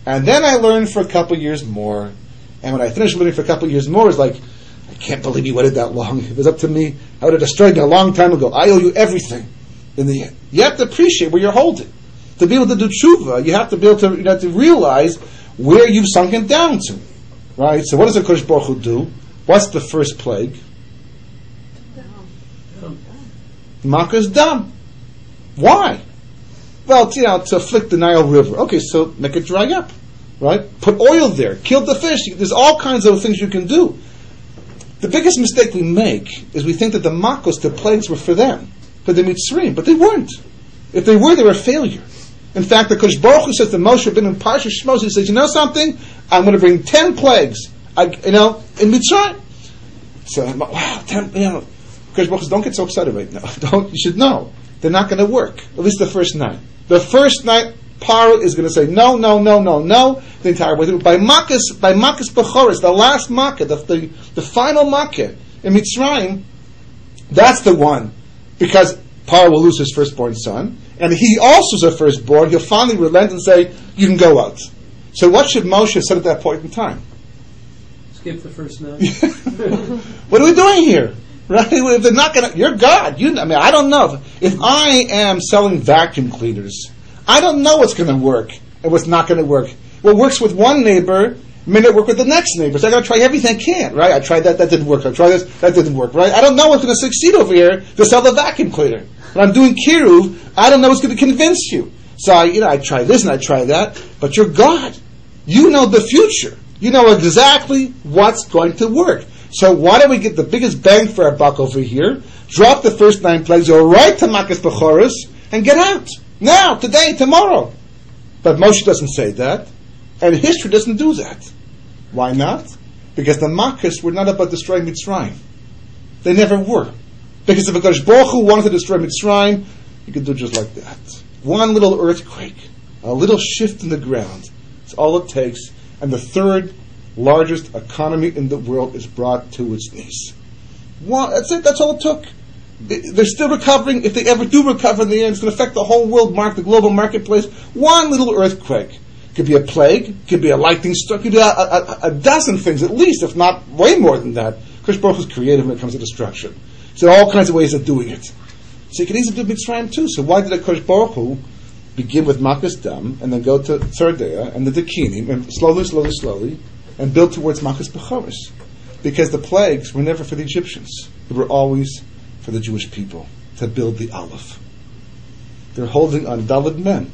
And then I learned for a couple years more. And when I finished learning for a couple years more, it's like, I can't believe you waited that long. If it was up to me, I would have destroyed you a long time ago. I owe you everything in the end. You have to appreciate where you're holding. To be able to do tshuva, you have to be able to, to realize where you've sunken down to. Right? So what does the Kodesh Baruch Hu do? What's the first plague? Makas dam. Why? Well, to afflict the Nile River. Okay, so make it dry up. Right? Put oil there. Kill the fish. There's all kinds of things you can do. The biggest mistake we make is we think that the Makos, the plagues, were for them, for the Mitzrayim, but they weren't. If they were a failure. In fact, the Kodesh Baruch Hu says to Moshe, been in Parsha Shmos, he says, something? I'm going to bring 10 plagues, in Mitzrayim. So, wow, 10, Kodesh Baruch Hu says, don't get so excited right now. You should know. They're not going to work. At least the first night. The first night, Paro is going to say, no, the entire way through. By Makkah Bechoros, the last Makkah, the final Makkah in Mitzrayim, that's the one. Because Paro will lose his firstborn son, and he also is a firstborn. He'll finally relent and say, you can go out. So what should Moshe have said at that point in time? Skip the first night. What are we doing here? Right? If they're not going to, you're God. I don't know. If I am selling vacuum cleaners, I don't know what's going to work and what's not going to work. What works with one neighbor may not work with the next neighbor. So I got to try everything I can, right? I tried that didn't work. I tried this, that didn't work, right? I don't know what's going to succeed over here to sell the vacuum cleaner. When I'm doing kiruv, I don't know what's going to convince you. So I try this and I try that, but you're God. You know the future. You know exactly what's going to work. So why don't we get the biggest bang for our buck over here? Drop the first 9 plagues, go right to Makas Bechoros, and get out. Now, today, tomorrow. But Moshe doesn't say that, and history doesn't do that. Why not? Because the Makas were not about destroying Mitzrayim. They never were. Because if HaKadosh Baruch Hu wanted to destroy Mitzrayim, you could do just like that. One little earthquake, a little shift in the ground. That's all it takes. And the third largest economy in the world is brought to its knees. Well, that's it. That's all it took. They're still recovering. If they ever do recover in the end, it's going to affect the whole world, the global marketplace. One little earthquake. Could be a plague, could be a lightning strike, could be a dozen things at least, if not way more than that. Kosh Baruch Hu is creative when it comes to destruction. So there are all kinds of ways of doing it. So you can easily do Mitzrayim too. So why did the Kosh Baruch Hu begin with Makas Dam and then go to Tzardea and the Dakinim and slowly and build towards Makas Bechoros? Because the plagues were never for the Egyptians. They were always for the Jewish people to build the Aleph. They're holding on Daled Mem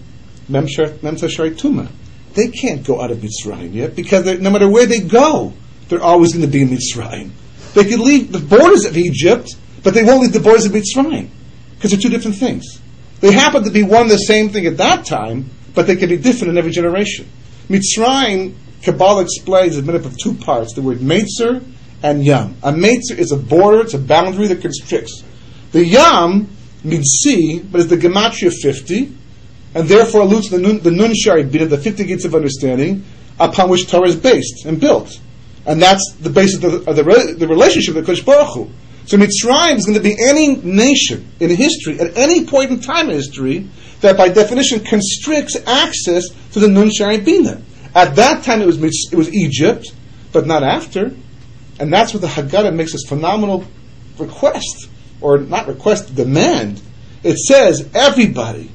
Tashari Tuma. They can't go out of Mitzrayim yet because no matter where they go, they're always going to be in Mitzrayim. They could leave the borders of Egypt, but they won't leave the borders of Mitzrayim because they're two different things. They happen to be one and the same thing at that time, but they can be different in every generation. Mitzrayim, Kabbalah explains, is made up of two parts, the word Meitzer and Yam. A Meitzer is a border, it's a boundary that constricts. The Yam means sea, but it's the Gematria 50, and therefore alludes to the Nun Shari Bina, the 50 gates of understanding, upon which Torah is based and built. And that's the basis of the relationship with Kodesh Baruch Hu. So Mitzrayim is going to be any nation in history, at any point in time in history, that by definition constricts access to the Nun Shari Bina. At that time it was Egypt, but not after. And that's what the Haggadah makes this phenomenal request, or not request, demand. It says everybody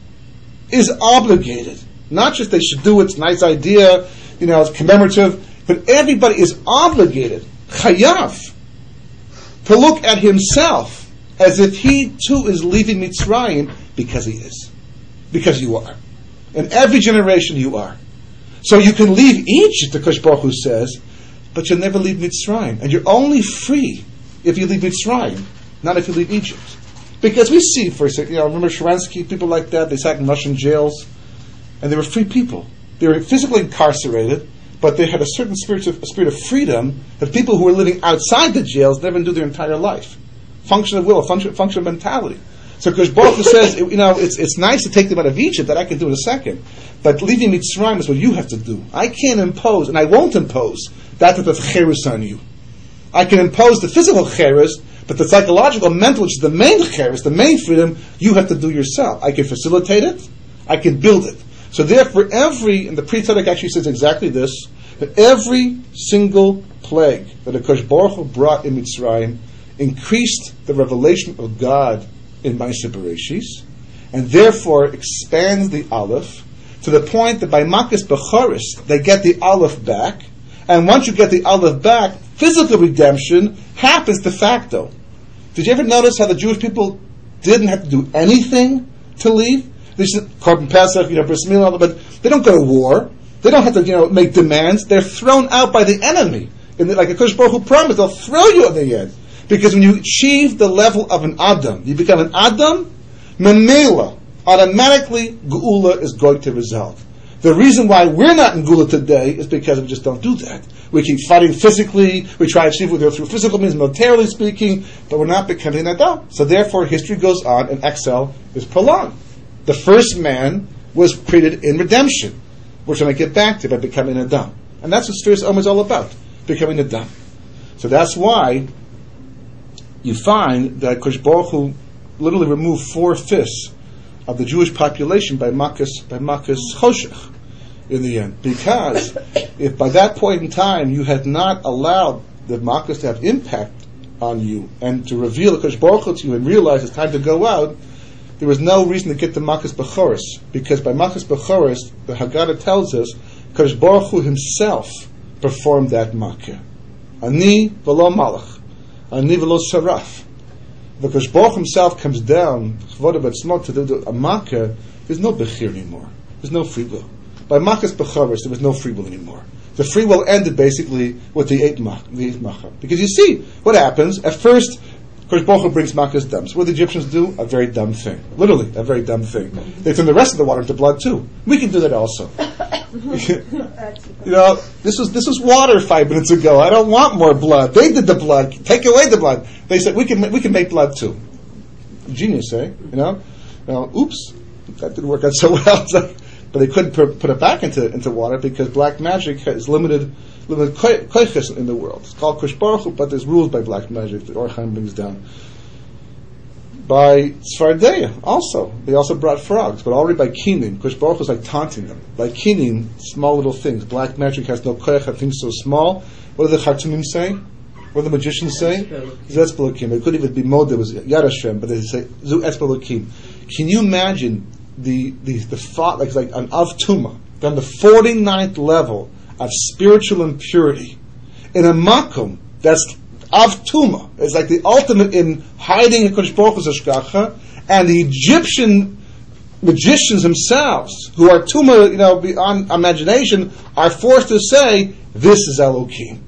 is obligated. Not just they should do it, it's a nice idea, it's commemorative, but everybody is obligated, chayav, to look at himself as if he too is leaving Mitzrayim, because he is. Because you are. In every generation you are. So you can leave Egypt, the Kosh Baruch Hu says, but you'll never leave Mitzrayim. And you're only free if you leave Mitzrayim, not if you leave Egypt. Because we see, for example, remember Sharansky, people like that, they sat in Russian jails, and they were free people. They were physically incarcerated, but they had a certain spirit of freedom that people who were living outside the jails never do their entire life. Function of will, function of mentality. So Kosh Baruch Hu says, it's nice to take them out of Egypt, that I can do in a second, but leaving Mitzrayim is what you have to do. I can't impose, and I won't impose, that type of cherus on you. I can impose the physical cherus, but the psychological, mental, which is the main cherus, the main freedom, you have to do yourself. I can facilitate it, I can build it. So therefore, and the Pri Tzedek actually says exactly this, that every single plague that Kosh Baruch Hu brought in Mitzrayim increased the revelation of God in Ma'aseh Bereshis, and therefore expands the Aleph to the point that by Makas Bechoros they get the Aleph back, and once you get the Aleph back, physical redemption happens de facto. Did you ever notice how the Jewish people didn't have to do anything to leave? They just Korban Pesach, Bris Milah, but they don't go to war. They don't have to, make demands. They're thrown out by the enemy. Like a Kosh Baruch Hu promised, they'll throw you in the end. Because when you achieve the level of an Adam, you become an Adam, Memela, automatically Geula is going to result. The reason why we're not in Geula today is because we just don't do that. We keep fighting physically, we try to achieve what through physical means, militarily speaking, but we're not becoming an Adam. So therefore history goes on and exile is prolonged. The first man was created in redemption, which I'm going to get back to by becoming an Adam. And that's what Sfiras Omer is all about, becoming an Adam. So that's why you find that Kosh Baruch Hu literally removed 4/5 of the Jewish population by Makas Choshech in the end. Because if by that point in time you had not allowed the Makas to have impact on you and to reveal the Kosh Baruch Hu to you and realize it's time to go out, there was no reason to get to Makas Bechoros. Because by Makas Bechoros, the Haggadah tells us, Kosh Baruch Hu himself performed that Makkah. Ani v'lo malach. Ani v'lo saraf. The Kosh Baruch Hu himself comes down to do a Makkah. There's no Bechir anymore. There's no free will. By Makas Bechoros, there was no free will anymore. The free will ended basically with the eighth Makkah. Because you see what happens. At first, Kosh Baruch Hu brings Makas Dam. So what the Egyptians do? A very dumb thing. Literally, a very dumb thing. They turn the rest of the water into blood too. We can do that also. This was water 5 minutes ago. I don't want more blood. They did the blood. Take away the blood. They said we can make blood too. Genius, eh? Oops, that didn't work out so well. but they couldn't put it back into water because black magic has limited koiches in the world. It's called Kosh Baruch Hu, but there's rules by black magic that Or Chaim brings down. By Tzfardeya also, they also brought frogs, but already by Kinin. Kosh Baruch Hu was like taunting them. By Kinin, small little things. Black magic has no koich, things so small. What do the Chartumim say? What do the magicians say? Zez Belokim. It could even be Mod, it was Yad Hashem, but they say Zu Es Belokim. Can you imagine the thought, like an Av Tuma, on the 49th level of spiritual impurity, in a makom that's Av Tuma? It's like the ultimate in hiding a Kodesh Baruch Hu's Hashgacha, and the Egyptian magicians themselves, who are Tuma, beyond imagination, are forced to say, this is Elohim.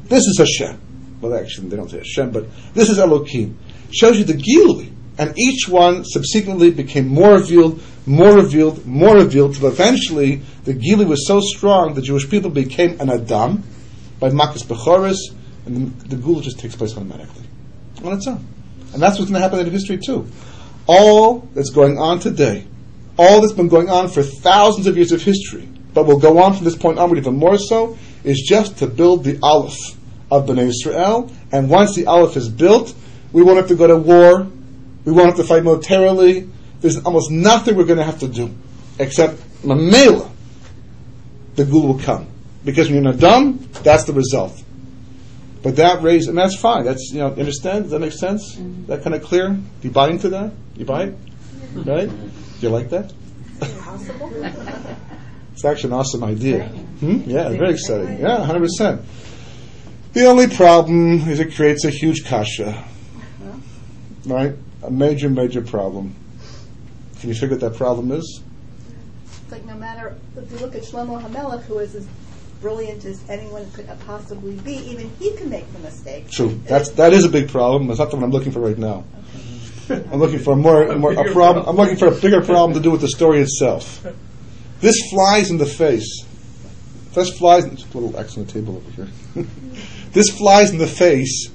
This is Hashem. Well, actually, they don't say Hashem, but this is Elohim. Shows you the Gilui. And each one subsequently became more revealed, till eventually the Gili was so strong the Jewish people became an Adam by Makas Bechoros, and the Gula just takes place automatically on its own. And that's what's going to happen in history too. All that's going on today, all that's been going on for thousands of years of history, but will go on from this point onward even more so, is just to build the Aleph of Bnei Israel. And once the Aleph is built, we won't have to go to war. We won't have to fight militarily. There's almost nothing we're going to have to do except Mamela. The Gula will come. Because when you're an Adam, that's the result. But and that's fine. That's, understand? Does that make sense? Mm-hmm. That kind of clear? Do you buy into that? You buy it? Right? Do you like that? Possible. It's actually an awesome idea. Yeah, very exciting. Yeah, 100%. The only problem is it creates a huge kasha. Right? A major, major problem. Can you figure what that problem is? It's like no matter, if you look at Shlomo HaMelech, who is as brilliant as anyone could possibly be, even he can make the mistake. True. That is a big problem. That's not the one I'm looking for right now. Okay. I'm looking for a problem. I'm looking for a bigger problem to do with the story itself. This flies in the face. Just a little X on the table over here. This flies in the face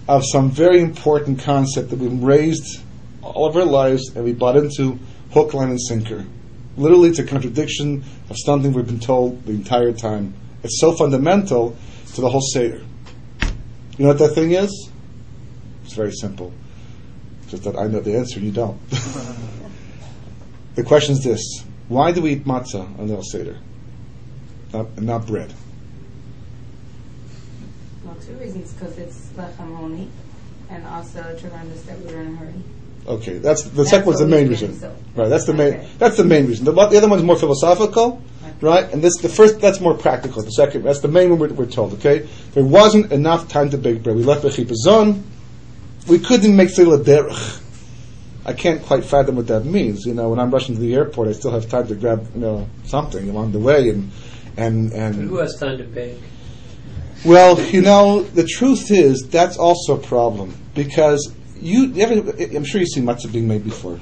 of some very important concept that we've raised all of our lives and we bought into hook, line, and sinker. Literally, it's a contradiction of something we've been told the entire time. It's so fundamental to the whole Seder. You know what that thing is? It's very simple. Just that I know the answer, you don't. The question is this: why do we eat matzah on the whole Seder? And not bread? Well, two reasons, because it's lechem honi, and also to remind us that we're in a hurry. Okay, the second one's the main reason. Right, that's the main. That's the main reason. The other one's more philosophical, right? And the first, that's more practical. The second, that's the main one we're told. Okay, there wasn't enough time to bake bread. We left the chipazon. We couldn't make seder derech. I can't quite fathom what that means. When I'm rushing to the airport, I still have time to grab something along the way, and who has time to bake? Well, the truth is that's also a problem because I'm sure you've seen matzah being made before.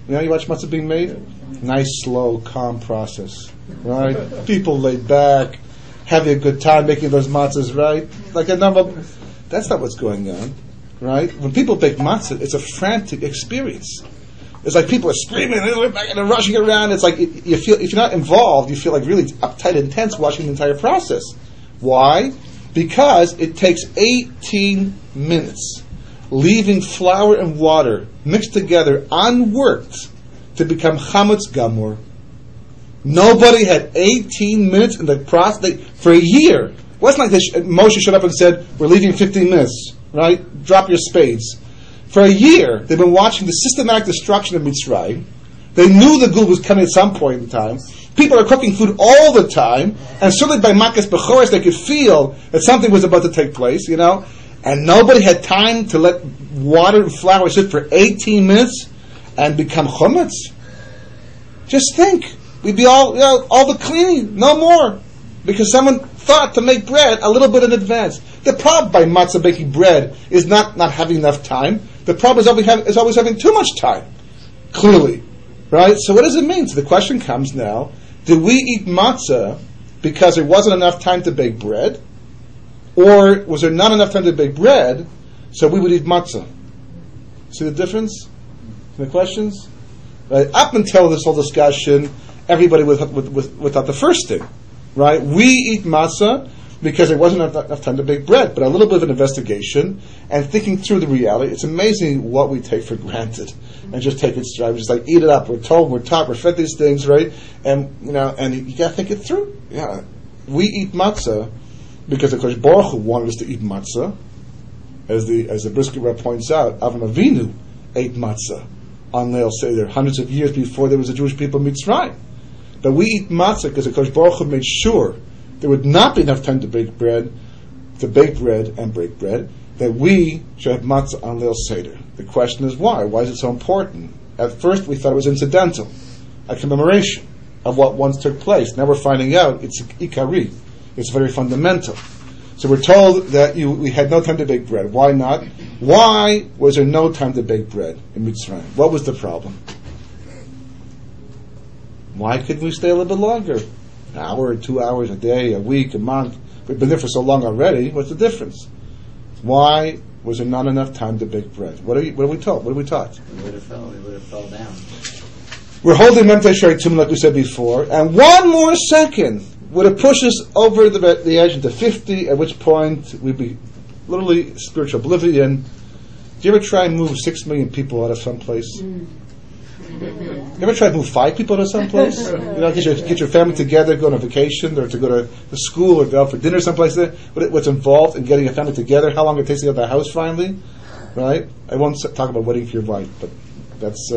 You watch matzah being made? Nice, slow, calm process, right? People laid back, having a good time making those matzahs, right? Like that's not what's going on, right? When people bake matzah, it's a frantic experience. It's like people are screaming and rushing around. It's like you feel, if you're not involved, you feel like really uptight and tense watching the entire process. Why? Because it takes 18 minutes leaving flour and water mixed together unworked to become chametz gamur. Nobody had 18 minutes in the process for a year. It wasn't like Moshe showed up and said, "We're leaving 15 minutes." Right? Drop your spades. For a year, they've been watching the systematic destruction of Mitzrayim. They knew the Gul was coming at some point in time. People are cooking food all the time, and certainly by Makas Bechoros they could feel that something was about to take place, and nobody had time to let water and flour sit for 18 minutes and become chametz. Just think. We'd be all the cleaning, no more. Because someone thought to make bread a little bit in advance. The problem by matzah baking bread is not having enough time. The problem is always having too much time. Clearly. Right? So what does it mean? So the question comes now, did we eat matzah because there wasn't enough time to bake bread? Or was there not enough time to bake bread, so we would eat matzah? See the difference in the questions? Right? Up until this whole discussion, everybody without the first thing, right? We eat matzah because there wasn't enough time to bake bread. But a little bit of an investigation and thinking through the reality, it's amazing what we take for granted and just take it straight. Just like eat it up. We're told, we're taught, we're fed these things, right? And you got to think it through. Yeah, we eat matzah because the Kodesh Baruch Hu wanted us to eat matzah, as the Brisker Rebbe points out. Avram Avinu ate matzah on Leil Seder hundreds of years before there was a Jewish people Mitzrayim. But we eat matzah because the Kodesh Baruch Hu made sure there would not be enough time to bake bread and break bread, that we should have matzah on Leil Seder. The question is why? Why is it so important? At first we thought it was incidental, a commemoration of what once took place. Now we're finding out it's ikari. It's very fundamental. So we're told that we had no time to bake bread. Why not? Why was there no time to bake bread in Mitzrayim? What was the problem? Why couldn't we stay a little bit longer? An hour, 2 hours, a day, a week, a month. We've been there for so long already. What's the difference? Why was there not enough time to bake bread? What are we told? What are we taught? We would have fell down. We're holding Memtei Shari Tum like we said before, and one more second would have pushed us over the edge into 50, at which point we'd be literally spiritual oblivion. Do you ever try and move 6 million people out of some place? You ever try to move 5 people to some place? Get your family together, go on a vacation, or to go to school, or go out for dinner someplace. What's involved in getting a family together? How long it takes to get out of the house finally? Right? I won't talk about wedding for your wife, but that's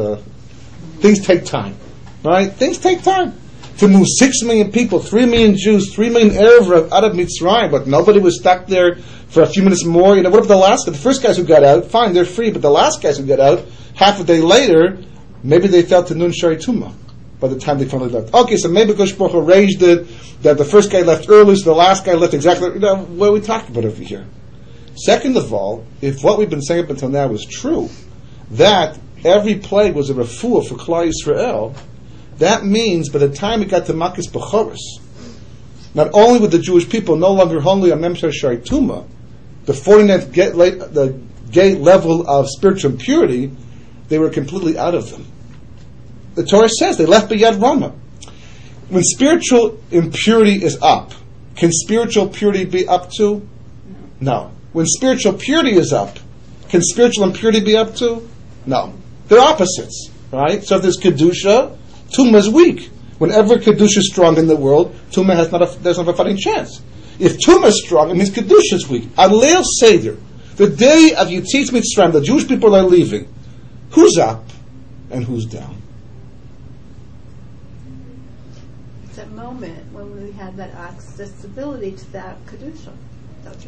things take time. Right? Things take time. To move 6 million people, 3 million Jews, 3 million Erev out of Mitzrayim, but nobody was stuck there for a few minutes more. What if the first guys who got out, fine, they're free, but the last guys who got out, half a day later, maybe they fell to Nun Shari Tumah by the time they finally left. Okay, so maybe Kodesh Baruch Hu arranged it that the first guy left early, so the last guy left exactly. What are we talking about over here? Second of all, if what we've been saying up until now is true, that every plague was a refuah for Klal Yisrael, that means by the time it got to Makkis Bechoros, not only were the Jewish people no longer hungry on Memtei Shari Tumah, the 49th gate level of spiritual impurity, they were completely out of them. The Torah says they left B'yad Rama. When spiritual impurity is up, can spiritual purity be up too? No. When spiritual purity is up, can spiritual impurity be up too? No. They're opposites, right? So if there's Kedusha, Tumah is weak. Whenever Kedusha is strong in the world, Tumah doesn't have a fighting chance. If Tumah is strong, it means Kedusha is weak. On Leil Seder, the day of Yetzias Mitzrayim, the Jewish people are leaving. Who's up and who's down? It's that moment when we had that accessibility to that Kedusha.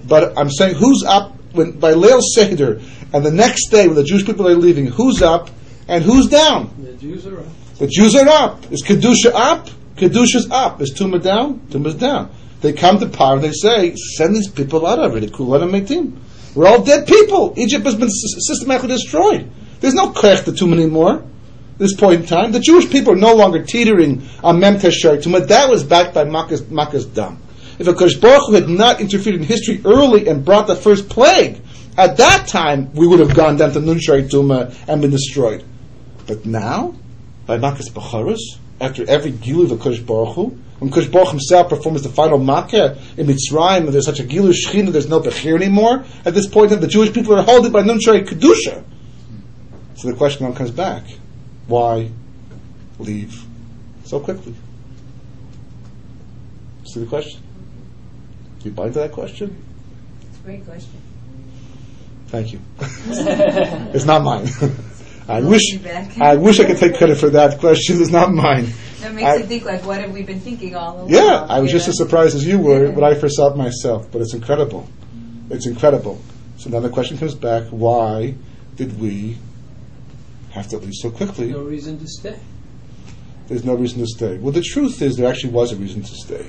But I'm saying who's up by Leil Seder, and the next day when the Jewish people are leaving, who's up and who's down? The Jews are up. The Jews are up. Is Kedusha up? Kedusha's up. Is Tumah down? Tumah's down. They come to power and they say, send these people out already. Kulan Meitim. We're all dead people. Egypt has been systematically destroyed. There's no Krech to Tumah anymore. At this point in time, the Jewish people are no longer teetering on Memtei Shari Tumah. That was backed by Makkah's dam. If a Kodesh Baruch Hu had not interfered in history early and brought the first plague, at that time we would have gone down to Nun Shari Tumah and been destroyed. But now, by Makkah's Bechoros, after every Gilu of the Kodesh Baruch Hu, when Kodesh Baruch himself performs the final Makkah in Mitzrayim, and there's such a Gilu Shechina, there's no Bechir anymore, at this point the Jewish people are held by Nun Shari Kedusha. So the question now comes back. Why leave so quickly? See the question? Do you buy into that question? It's a great question. Thank you. It's not mine. I wish I could take credit for that question. It's not mine. That makes you think, like, what have we been thinking all along? Yeah, I was just as surprised as you were when I first saw it myself. But it's incredible. It's incredible. So then the question comes back, why did we have to leave so quickly? No reason to stay. There's no reason to stay. Well, the truth is there actually was a reason to stay.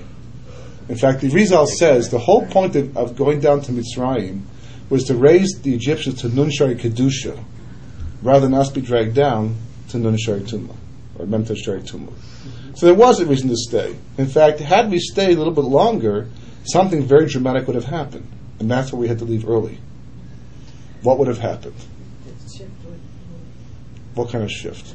In fact, the Rizal says the whole point of going down to Mitzrayim was to raise the Egyptians to Nun Shari Kedusha, rather than us be dragged down to Nun Shari Tumah, or Memtei Shari Tumah. So there was a reason to stay. In fact, had we stayed a little bit longer, something very dramatic would have happened. And that's why we had to leave early. What would have happened? What kind of shift?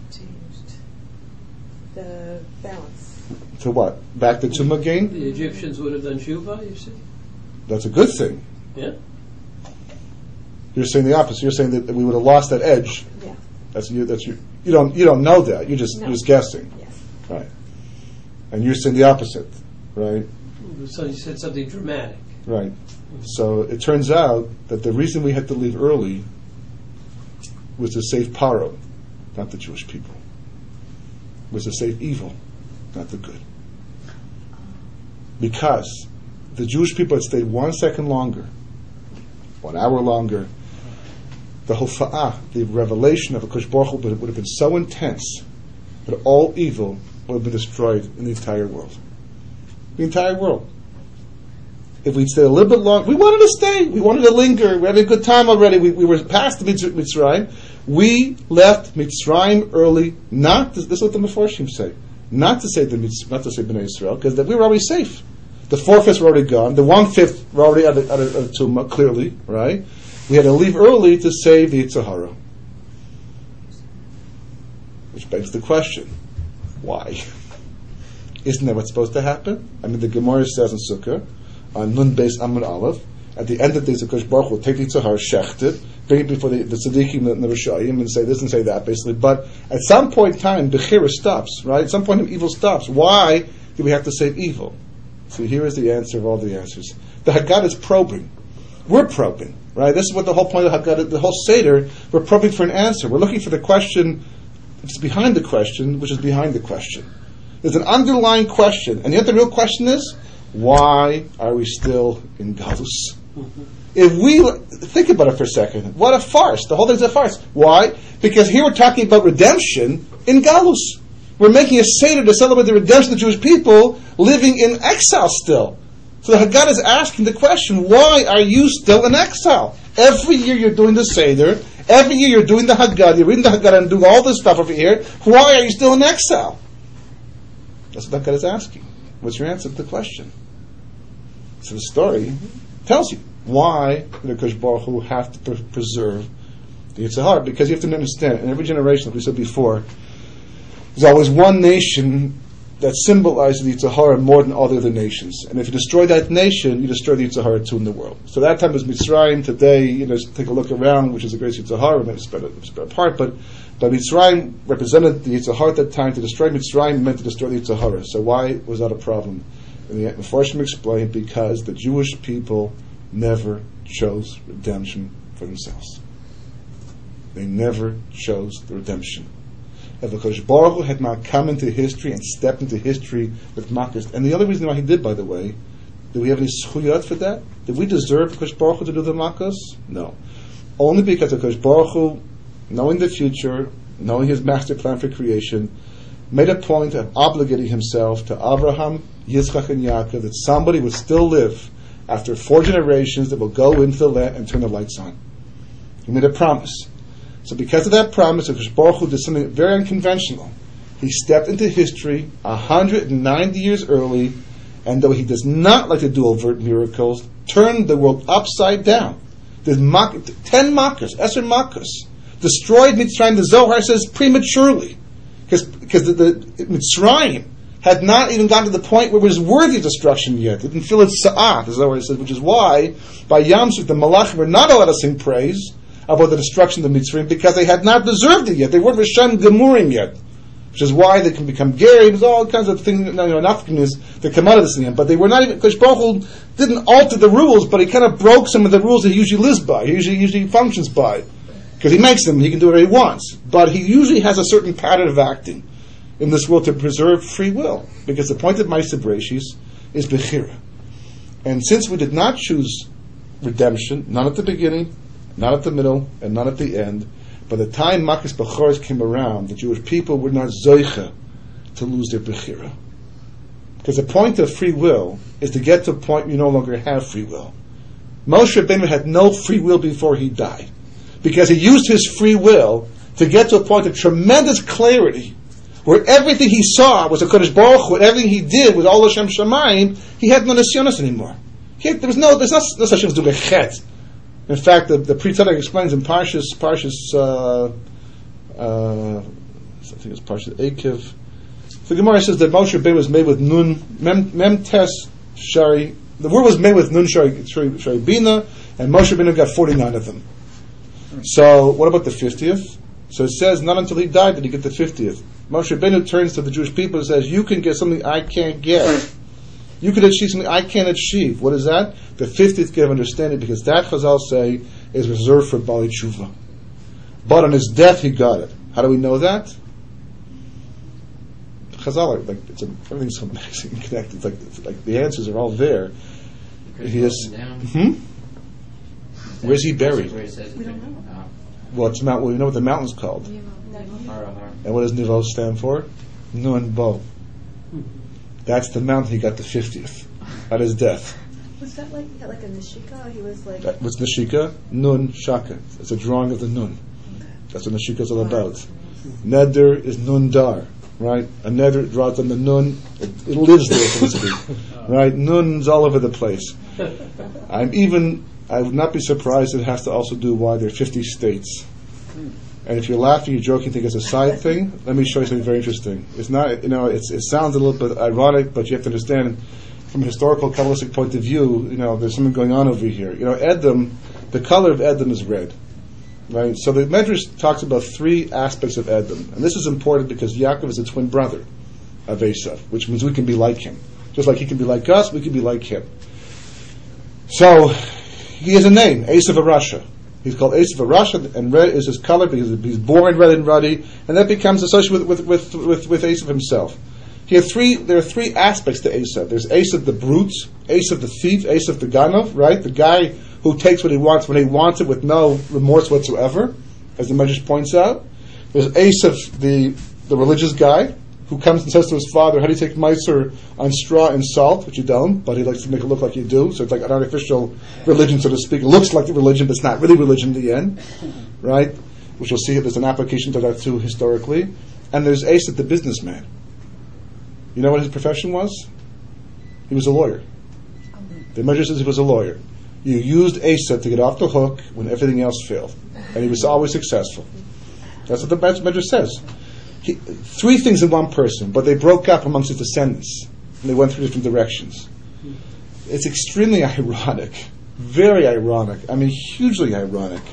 the balance. To what? Back to Tumah again? The Egyptians would have done Shuvah, you see? That's a good thing. Yeah. You're saying the opposite. You're saying that we would have lost that edge. Yeah. That's you. You don't know that. You're just guessing. Yes. Right. And you're saying the opposite, right? So you said something dramatic. Right. So it turns out that the reason we had to leave early was to save Paro, not the Jewish people. Was to save evil, not the good. Because the Jewish people had stayed 1 second longer, 1 hour longer, the hofa'ah, the revelation of HaKadosh Baruch Hu would have been so intense that all evil would have been destroyed in the entire world. The entire world. If we'd stayed a little bit longer, we wanted to stay, we wanted to linger, we had a good time already, we were past the Mitzrayim. We left Mitzrayim early, not to, this is what the Mefarshim say, not to say Bnei Israel, because we were already safe. The 4/5 were already gone, the 1/5 were already out of Tumah, clearly, right? We had to leave early to save the Yetzer Hara. Which begs the question, why? Isn't that what's supposed to happen? I mean, the Gemara says in Sukkah, on Nun Beis Amud Aleph, at the end of the days, HaKadosh Baruch Hu will take the Yetzer Hara, shecht it, bring it before the Tzaddikim and the Rishayim, and say this and say that, basically. But at some point in time, Bechira stops, right? At some point in time, evil stops. Why do we have to save evil? So here is the answer of all the answers. The Haggadah is probing. We're probing, right? This is what the whole point of Haggadah, the whole Seder, we're probing for an answer. We're looking for the question, it's behind the question, which is behind the question. There's an underlying question, and yet the real question is, why are we still in Ganuz? If we think about it for a second, what a farce! The whole thing's a farce. Why? Because here we're talking about redemption in Ganuz. We're making a seder to celebrate the redemption of the Jewish people living in exile still. So the Haggadah is asking the question: why are you still in exile? Every year you're doing the seder. Every year you're doing the Haggadah. You're reading the Haggadah and doing all this stuff over here. Why are you still in exile? That's what the Haggadah is asking. What's your answer to the question? So the story tells you why the HaKadosh Baruch Hu have to preserve the Yetzer Hara. Because you have to understand, in every generation, like we said before, there's always one nation that symbolizes the Yetzer Hara more than all the other nations. And if you destroy that nation, you destroy the Yetzer Hara too in the world. So that time was Mitzrayim. Today, take a look around, which is the greatest Yetzer Hara, maybe spread apart, but Mitzrayim represented the Yetzer Hara at that time. To destroy Mitzrayim meant to destroy the Yetzer Hara. So why was that a problem? And the Mefarshim explained, because the Jewish people never chose redemption for themselves. They never chose the redemption. If HaKadosh Baruch Hu had not come into history and stepped into history with Makkos, and the other reason why he did, by the way, do we have any schuyot for that? Did we deserve HaKadosh Baruch Hu to do the Makkos? No. Only because HaKadosh Baruch Hu, knowing the future, knowing his master plan for creation, made a point of obligating himself to Abraham, Yitzchak, and Yaakov that somebody would still live after 4 generations that will go into the land and turn the lights on. He made a promise. So because of that promise, HaKadosh Baruch Hu did something very unconventional. He stepped into history 190 years early, and though he does not like to do overt miracles, turned the world upside down. There's 10 Makkos, Esser Makkos, destroyed Mitzrayim. The Zohar says prematurely, because the Mitzrayim had not even gotten to the point where it was worthy of destruction yet. It didn't feel its sa'ah, as Zohar says, which is why by Yam Suf the Malachim were not allowed to sing praise about the destruction of the Mitzrayim, because they had not deserved it yet. They weren't Rishon Gemurim yet, which is why they can become Gary. There's all kinds of things, nafkanis that come out of this in the end. But they were not even, because Baruch Hu didn't alter the rules, but he kind of broke some of the rules that he usually lives by, he usually functions by. Because he makes them, he can do whatever he wants. But he usually has a certain pattern of acting in this world to preserve free will. Because the point of Ma'aseh Bereishis is Bechira. And since we did not choose redemption, not at the beginning, not at the middle, and not at the end, by the time Makkos Bechoros came around, the Jewish people were not zoicha to lose their Bechira. Because the point of free will is to get to a point where you no longer have free will. Moshe Rabbeinu had no free will before he died. Because he used his free will to get to a point of tremendous clarity, where everything he saw was a Kodesh Baruch Hu, and everything he did was all Hashem Shamayim. He had no nisyonos anymore. There's no such thing as doing a chet. In fact, the Pri Tzaddik explains in Parshas, I think it's Parshas Ekev, The Gemara says that Moshe Rabbeinu was made with nun mem tes shari. The word was made with nun shari bina, and Moshe Rabbeinu got 49 of them. So what about the 50th? So it says not until he died did he get the 50th. Moshe Rabbeinu turns to the Jewish people and says, "You can get something I can't get. You can achieve something I can't achieve." What is that? The 50th gift of understanding, because that Chazal say is reserved for Bali Tshuva. But on his death he got it. How do we know that? Chazal, everything's so amazing and connected. It's like the answers are all there. He is. Where's he buried? We don't know. Well, it's Mount. Well, we know what the mountain's called. And what does Nivo stand for? Nun Bo. That's the mountain he got the 50th at his death. Was that like a Nishika? He was like. What's Nishika? Nun Shaka. It's a drawing of the Nun. Okay. That's what Nishika is all about. Neder is Nun Dar, right? A Neder draws on the Nun. It lives there, so to speak. Right? Nun's all over the place. I would not be surprised if it has to also do why there are 50 states. And if you're laughing, you're joking, think it's a side thing, let me show you something very interesting. It's not, it sounds a little bit ironic, but you have to understand, from a historical, Kabbalistic point of view, there's something going on over here. Edom, the color of Edom is red. Right? So the Medrash talks about 3 aspects of Edom. And this is important because Yaakov is a twin brother of Esav, which means we can be like him. Just like he can be like us, we can be like him. So, he has a name, Esav Arasha. He's called Esav Arasha, and red is his color because he's born red and ruddy, and that becomes associated with Esav himself. There are 3 aspects to Esav. There's Esav the brute, Esav the thief, Esav the Ganuz, right? The guy who takes what he wants when he wants it with no remorse whatsoever, as the Medrash points out. There's Esav the religious guy, who comes and says to his father, "How do you take meiser on straw and salt?" Which you don't, but he likes to make it look like you do. So it's like an artificial religion, so to speak. It looks like the religion, but it's not really religion in the end, right? Which you'll see there's an application to that too historically. And there's Esav the businessman. You know what his profession was? He was a lawyer. The Medrash says he was a lawyer. You used Esav to get off the hook when everything else failed, and he was always successful. That's what the Medrash says. 3 things in one person, but they broke up amongst his descendants, and they went through different directions. It's extremely ironic, very ironic, hugely ironic,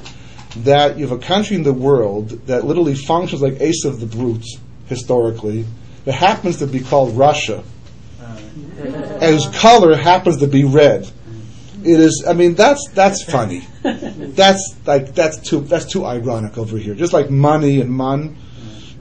that you have a country in the world that literally functions like Esav the brute, historically, that happens to be called Russia, and whose color happens to be red. It is, that's funny. That's too ironic over here. Just like money and man.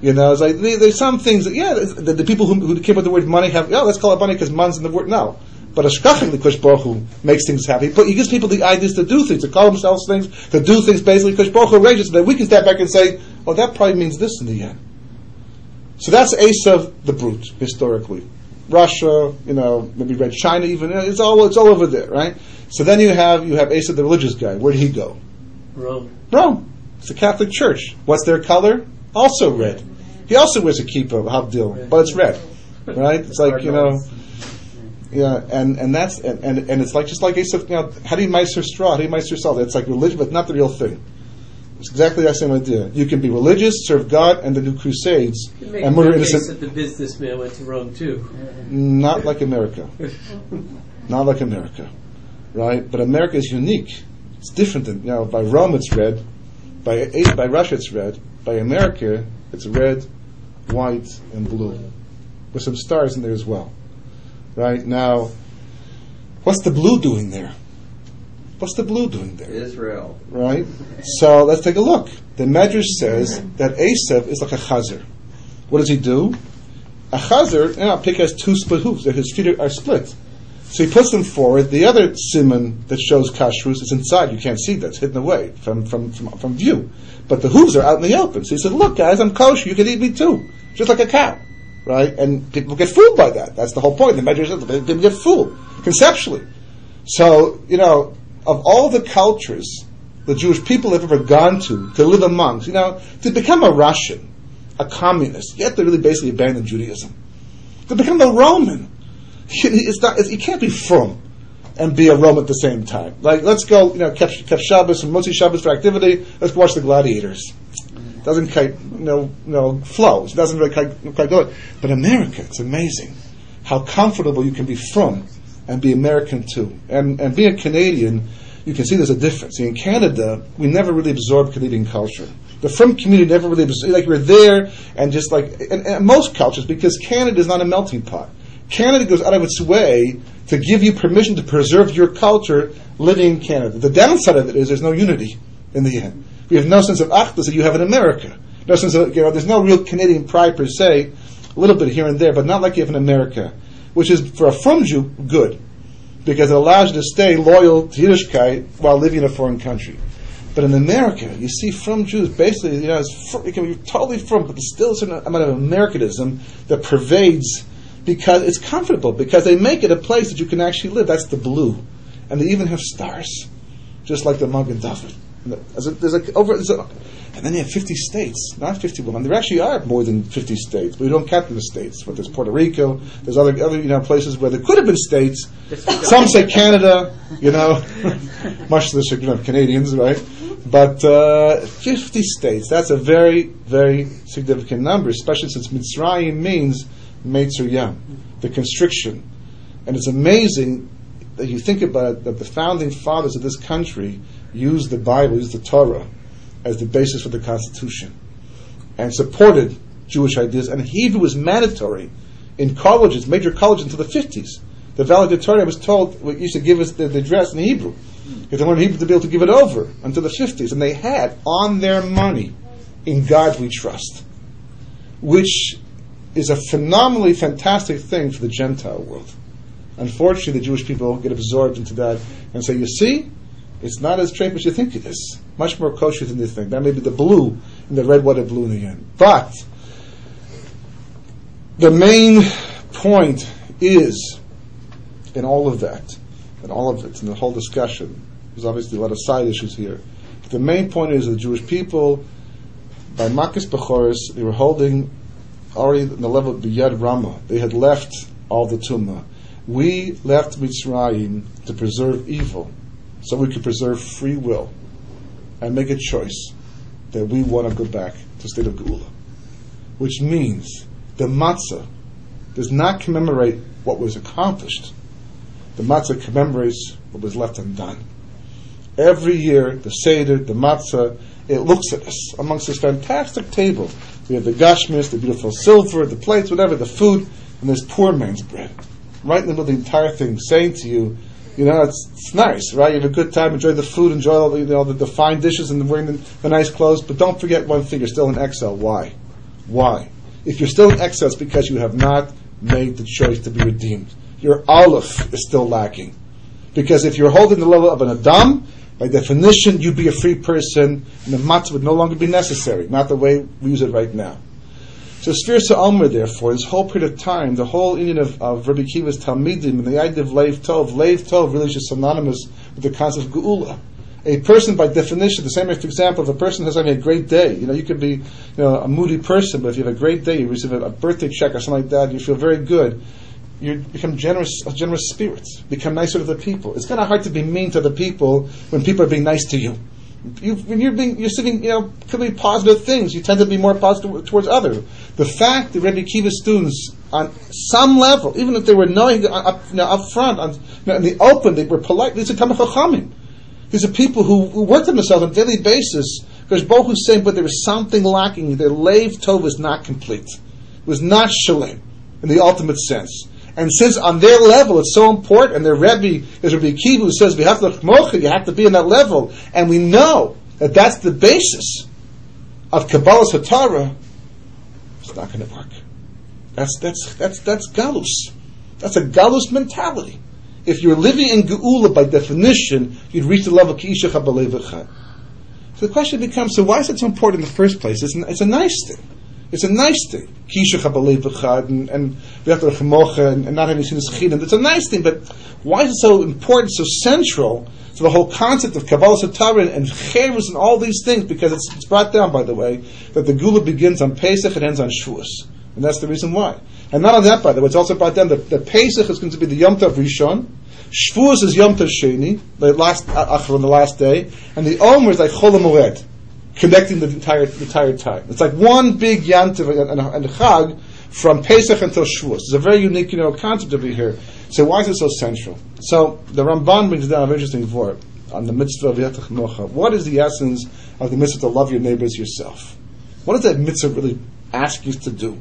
It's like there's some things that, the people who came up with the word money have, let's call it money because man's in the word. No. But Ashkachim, the Kush Baruch Hu, makes things happen. He gives people the ideas to do things, to call themselves things, to do things basically. Kush Baruch Hu arranges so that we can step back and say, that probably means this in the end. So that's Esav the brute, historically. Russia, maybe Red China even, it's all over there, right? So then you have Esav the religious guy. Where did he go? Rome. It's the Catholic Church. What's their color? Also red. He also wears a kippah, Havdil, but it's red, right? It's like and that's and it's like just like Esav. How do you meiser straw? How do you meiser salt? It's like religion, but not the real thing. It's exactly the same idea. You can be religious, serve God, and then do crusades and murder innocent. That the businessman went to Rome too. Not like America. Not like America, right? But America is unique. It's different than by Rome it's red, by Russia it's red, by America it's red, white, and blue, with some stars in there as well. Right now, what's the blue doing there? What's the blue doing there? Israel. Right? So let's take a look. The Medrash says that Esav is like a chazer. What does he do? A chazer, a pig has 2 split hooves, that his feet are split. So he puts them forward. The other siman that shows kashrus is inside. You can't see that. It's hidden away from view. But the hooves are out in the open. So he said, look guys, I'm kosher. You can eat me too. Just like a cow. Right? And people get fooled by that. That's the whole point. The Medrash says people get fooled. Conceptually. So, of all the cultures the Jewish people have ever gone to live amongst, to become a Russian, a communist, you have to really basically abandon Judaism. To become a Roman, you can't be frum and be a Roman at the same time. Like, let's go, kept Shabbos and Motzi Shabbos for activity, let's go watch the gladiators. It doesn't quite flow. It doesn't really quite go. But America, it's amazing how comfortable you can be from and be American too. And being a Canadian, you can see there's a difference. See, in Canada, we never really absorbed Canadian culture. The from community never really absorbed, like we're there, and just like and most cultures, because Canada is not a melting pot. Canada goes out of its way to give you permission to preserve your culture living in Canada. The downside of it is there's no unity in the end. We have no sense of achdus that you have in America. No sense of, there's no real Canadian pride per se, a little bit here and there, but not like you have in America, which is, for a from Jew, good, because it allows you to stay loyal to Yiddishkeit while living in a foreign country. But in America, you see from Jews, basically, it can be totally from, but there's still a certain amount of Americanism that pervades, because it's comfortable, because they make it a place that you can actually live. That's the blue. And they even have stars, just like the Magen David. And then you have 50 states, not 51. There actually are more than 50 states, but we don't count them as states. But there's Puerto Rico, there's other places where there could have been states. Some say Canada, much to the chagrin of Canadians, right? But 50 states, that's a very, very significant number, especially since Mitzrayim means Meitzer Yam, the constriction. And it's amazing that you think about it, that the founding fathers of this country used the Bible, used the Torah, as the basis for the Constitution, and supported Jewish ideas. And Hebrew was mandatory in colleges, major colleges, until the 50s. The valedictorian was told, used to give us the address in Hebrew, because they wanted Hebrew to be able to give it over until the 50s. And they had on their money, "In God we trust," which is a phenomenally fantastic thing for the Gentile world. Unfortunately, the Jewish people get absorbed into that and say, you see, it's not as strange as you think it is. Much more kosher than you think. That may be the blue and the red, white, and blue in the end. But the main point is, in all of that, and all of it, in the whole discussion, there's obviously a lot of side issues here. But the main point is the Jewish people, by Makkos Bechoros, they were holding already in the level of Biyad Rama. They had left all the Tumah. We left Mitzrayim to preserve evil, so we could preserve free will and make a choice that we want to go back to the state of Geula. Which means the matzah does not commemorate what was accomplished. The matzah commemorates what was left undone. Every year, the Seder, the matzah, it looks at us amongst this fantastic table. We have the gashmis, the beautiful silver, the plates, whatever, the food, and there's poor man's bread. Right in the middle of the entire thing, saying to you, it's nice, right? You have a good time, enjoy the food, enjoy all the fine dishes and wearing the nice clothes, but don't forget one thing, you're still in exile. Why? Why? If you're still in exile, it's because you have not made the choice to be redeemed. Your aleph is still lacking. Because if you're holding the level of an Adam, by definition, you'd be a free person, and the matzah would no longer be necessary, not the way we use it right now. So Sfiras Omer, therefore, this whole period of time, the whole Indian of Rabbi Akiva's Talmidim, and the idea of Leiv Tov really is just synonymous with the concept of Geula. A person, by definition, the same way, for example, if a person has having a great day, you could be a moody person, but if you have a great day, you receive a birthday check or something like that, you feel very good, you become generous spirits, become nicer to the people. It's kind of hard to be mean to the people when people are being nice to you. When you're sitting, could be positive things. You tend to be more positive towards others. The fact that Rabbi Akiva's students, on some level, even if they were knowing up front, in the open, they were polite. These are Tamei Chachamim. These are people who worked on themselves on a daily basis. Because Baruch Hu is saying, but there is something lacking. Their Leiv Tov was not complete. It was not Shalem in the ultimate sense. And since on their level it's so important, and their Rebbe is Rabbi Akiva who says, you have to be in that level, and we know that that's the basis of Kabbalah's HaTorah, it's not going to work. That's Galus. That's a Galus mentality. If you're living in Geula, by definition, you'd reach the level Ki Isha B'Lev Echad. So the question becomes, so why is it so important in the first place? It's a nice thing. It's a nice thing. And not having seen this chidin. It's a nice thing, but why is it so important, so central to the whole concept of Kabbalah Satarah and Cherus and all these things? Because it's brought down, by the way, that the Gula begins on Pesach and ends on Shavuos. And that's the reason why. And not only that, by the way, it's also brought down that Pesach is going to be the Yom Tov Rishon, Shavuos is Yom Tov Sheni, the last day, and the Omer is like Chol HaMoed. connecting the entire time. It's like one big yantiv and chag from Pesach until Shavuos. It's a very unique, concept over here. So why is it so central? So the Ramban brings down a very interesting vort on the mitzvah of Yetach Mocha. What is the essence of the mitzvah to love your neighbors yourself? What does that mitzvah really ask you to do?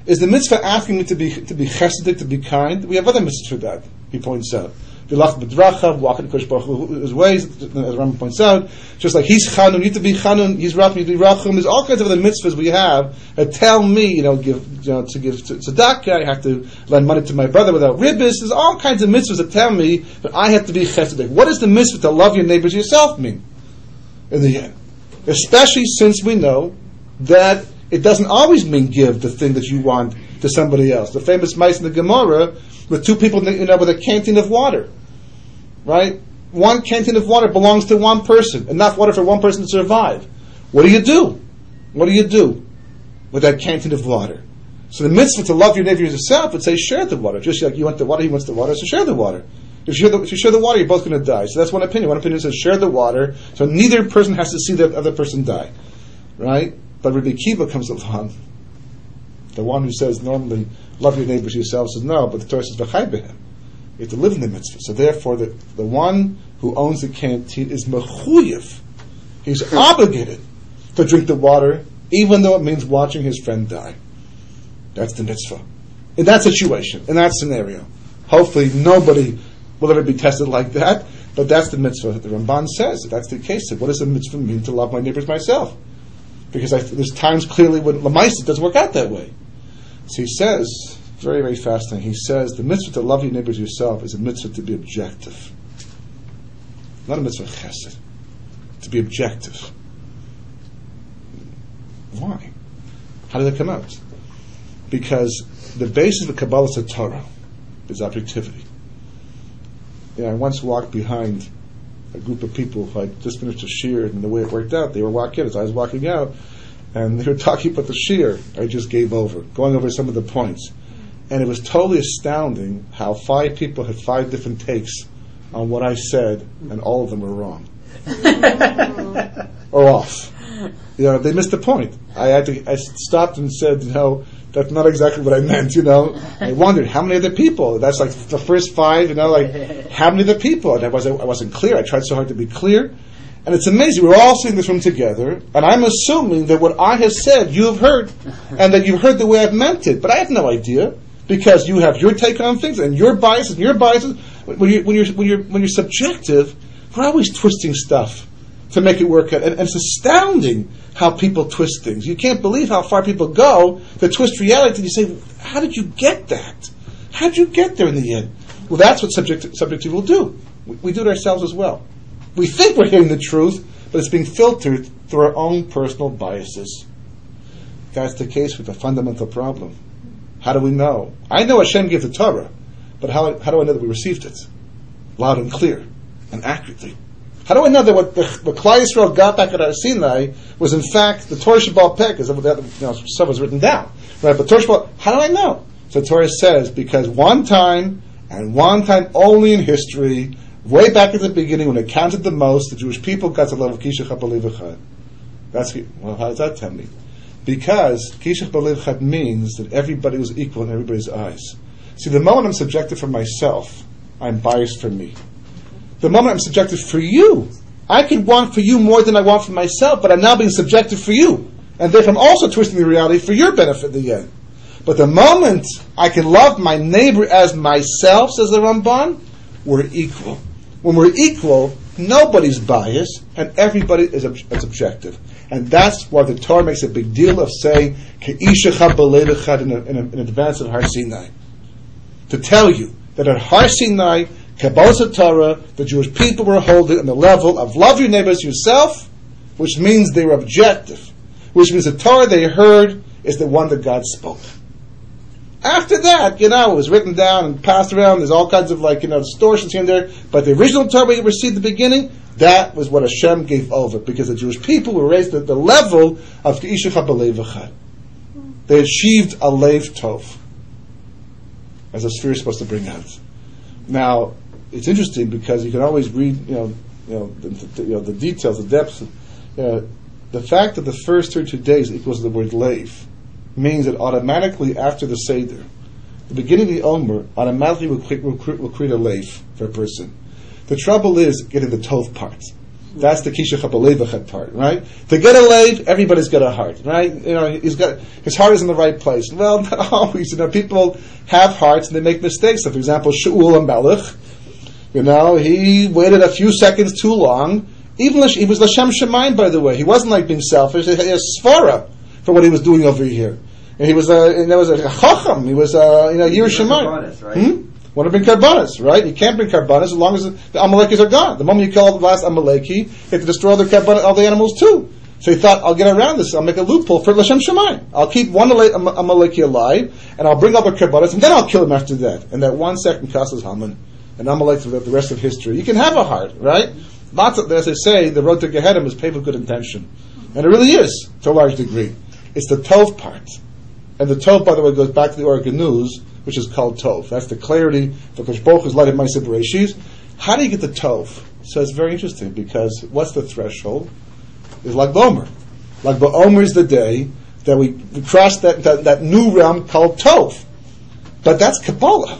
Is the mitzvah asking me to be chesedic, to be kind? We have other mitzvahs for that, he points out. Walk in Kodesh Baruch Hu's ways, as Rambam points out. Just like he's chanun, you need to be chanun. He's rachum, you need to be rachum. There's all kinds of other mitzvahs we have that tell me, to give tzedakah. I have to lend money to my brother without ribbis. There's all kinds of mitzvahs that tell me that I have to be chesedic. What does the mitzvah to love your neighbors yourself mean? In the end, especially since we know that it doesn't always mean give the thing that you want to somebody else. The famous mice in the Gemara with two people, with a canteen of water. Right? One canteen of water belongs to one person, enough water for one person to survive. What do you do? What do you do with that canteen of water? So the mitzvah to love your neighbor yourself would say share the water. Just like you want the water, he wants the water, so share the water. If you share the water, you're both going to die. So that's one opinion. One opinion says share the water, so neither person has to see the other person die. Right? But Rabbi Kiva comes along, the one who says normally love your neighbors yourself, says no, but the Torah says v'chai b'hem. You have to live in the mitzvah. So therefore, the one who owns the canteen is mechuyev. He's obligated to drink the water, even though it means watching his friend die. That's the mitzvah. In that situation, in that scenario. Hopefully nobody will ever be tested like that, but that's the mitzvah. The Ramban says that's the case. What does the mitzvah mean to love my neighbors myself? Because there's times clearly when Lamaisa it doesn't work out that way. So he says, very, very fascinating. He says the mitzvah to love your neighbors yourself is a mitzvah to be objective. Not a mitzvah chesed. To be objective. Why? How did it come out? Because the basis of Kabbalah Torah is objectivity. I once walked behind a group of people who had just finished a shiur, and the way it worked out, they were walking as I was walking out, and they were talking about the shiur. I just gave over, going over some of the points. And it was totally astounding how 5 people had 5 different takes on what I said, and all of them were wrong. Or off. They missed the point. I stopped and said, that's not exactly what I meant, I wondered, how many other people? That's like the first 5, how many other people? And I wasn't clear. I tried so hard to be clear. And it's amazing. We're all sitting in this room together, and I'm assuming that what I have said, you have heard, and that you've heard the way I've meant it. But I have no idea. Because you have your take on things and your biases. When you're subjective, we're always twisting stuff to make it work out. And it's astounding how people twist things. You can't believe how far people go to twist reality. You say, how did you get that? How did you get there in the end? Well, that's what subjective will do. We do it ourselves as well. We think we're hearing the truth, but it's being filtered through our own personal biases. That's the case with the fundamental problem. How do we know? I know Hashem gave the Torah, but how do I know that we received it? Loud and clear and accurately. How do I know that what the Klal Yisrael got back at Har Sinai was in fact the Torah Sheba'al Peh, because stuff was written down. Right? But Torah Sheba'al, how do I know? So the Torah says, because one time, and one time only in history, way back at the beginning when it counted the most, the Jewish people got to the level of Kishach HaBalev Echad. Well, how does that tell me? Because Kishach HaBalev Echad means that everybody was equal in everybody's eyes. See, the moment I'm subjective for myself, I'm biased for me. The moment I'm subjective for you, I could want for you more than I want for myself, but I'm now being subjective for you. And therefore I'm also twisting the reality for your benefit in the end. But the moment I can love my neighbor as myself, says the Ramban, we're equal. When we're equal, nobody's biased, and everybody is objective. And that's why the Torah makes a big deal of saying, Ke'ishach HaBalev Echad in advance of Har Sinai. To tell you that at Har Sinai, Kabbalah Torah, the Jewish people were holding on the level of love your neighbors yourself, which means they were objective. Which means the Torah they heard is the one that God spoke. After that, it was written down and passed around. There's all kinds of distortions here and there. But the original Torah we received at the beginning, that was what Hashem gave over, because the Jewish people were raised at the level of Ke'ishach HaBalev Echad. They achieved a Lev Tov, as a sphere is supposed to bring out. Now, it's interesting because you can always read, the details, the depths. The fact that the first 32 days equals the word leiv means that automatically after the Seder, the beginning of the Omer automatically will create a leiv for a person. The trouble is getting the tov part. That's the kisha chabalevachet part, right? To get a leiv, everybody's got a heart, right? His heart is in the right place. Well, not always. People have hearts and they make mistakes. So, for example, Shaul HaMelech, he waited a few seconds too long. Even he was Lashem Shemaim, by the way. He wasn't like being selfish. He had a svara for what he was doing over here. And he was a chacham. He was Yir Shemaim. Right? Want to bring karbanas, right? You can't bring karbanas as long as the Amalekis are gone. The moment you kill the last Amaleki, you have to destroy all the animals too. So he thought, I'll get around this. I'll make a loophole for Lashem Shemaim. I'll keep one Amaleki alive, and I'll bring all the karbanas, and then I'll kill him after that. And that 1 second costs us Haman. And Amalek for the rest of history. You can have a heart, right? Lots of, as they say, the road to Gehenna is paved with good intention. And it really is, to a large degree. It's the Tov part. And the Tov, by the way, goes back to the Ganuz, which is called Tov. That's the clarity that Kosh Baruch is lighted Ma'aseh Bereshis. How do you get the Tov? So it's very interesting, because what's the threshold? It's Lag BaOmer. Lag BaOmer is the day that we cross that new realm called Tov. But that's Kabbalah.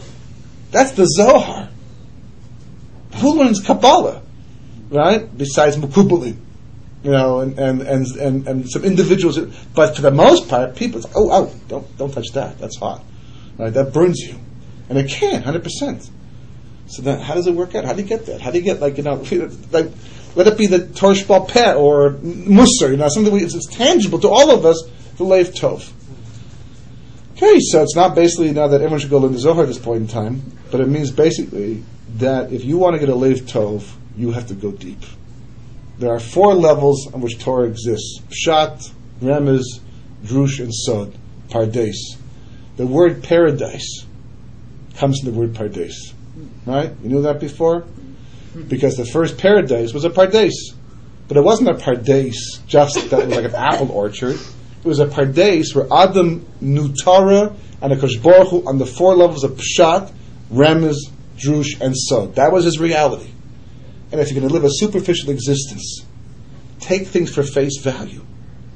That's the Zohar. Who learns Kabbalah? Right? Besides Mukubalim. And some individuals, but for the most part, people say, don't touch that. That's hot. Right? That burns you. And it can, 100%. So then, how does it work out? How do you get that? How do you get, let it be the Torah Shebal Peh or Musar, something it's tangible to all of us, the Leiv Tov. Okay, so it's not basically now that everyone should go learn the Zohar at this point in time, but it means basically that if you want to get a Leiv Tov, you have to go deep. There are 4 levels on which Torah exists: Pshat, Remez, Drush, and Sod, Pardes. The word paradise comes from the word Pardes. Right? You knew that before? Because the first paradise was a Pardes. But it wasn't a Pardes just that was like an apple orchard. It was a Pardes where Adam knew Torah and Akash Baruch Hu on the 4 levels of Pshat, Remez, Drush, and Sod. That was his reality. And if you're going to live a superficial existence, take things for face value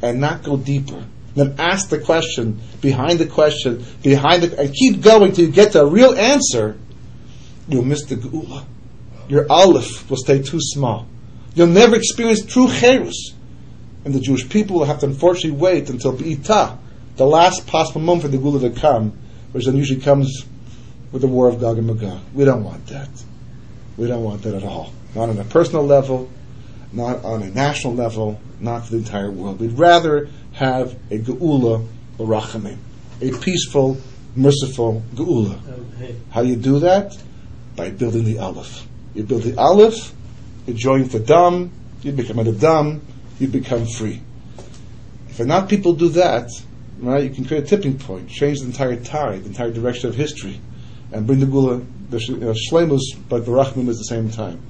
and not go deeper. Then ask the question, and keep going till you get to a real answer, you'll miss the Geula. Your Aleph will stay too small. You'll never experience true Cherus. And the Jewish people will have to unfortunately wait until Be'itah, the last possible moment for the Geula to come, which then usually comes with the war of Gog and Magog. We don't want that. We don't want that at all. Not on a personal level, not on a national level, not for the entire world. We'd rather have a Geula Barachamim, a peaceful, merciful Geula. Okay. How do you do that? By building the Aleph. You build the Aleph, you join the Dam, you become a Dam, you become free. If enough people do that, right, you can create a tipping point, change the entire tide, the entire direction of history, and bring the Geula, the Shleimus, but Barachim at the same time.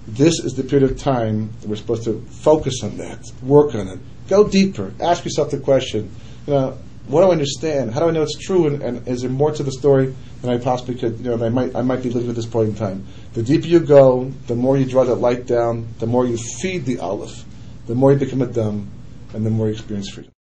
This is the period of time that we're supposed to focus on that, work on it, go deeper, ask yourself the question, what do I understand? How do I know it's true? And is there more to the story than I possibly could? I might be living at this point in time. The deeper you go, the more you draw that light down, the more you feed the Aleph, the more you become a Dam, and the more you experience freedom.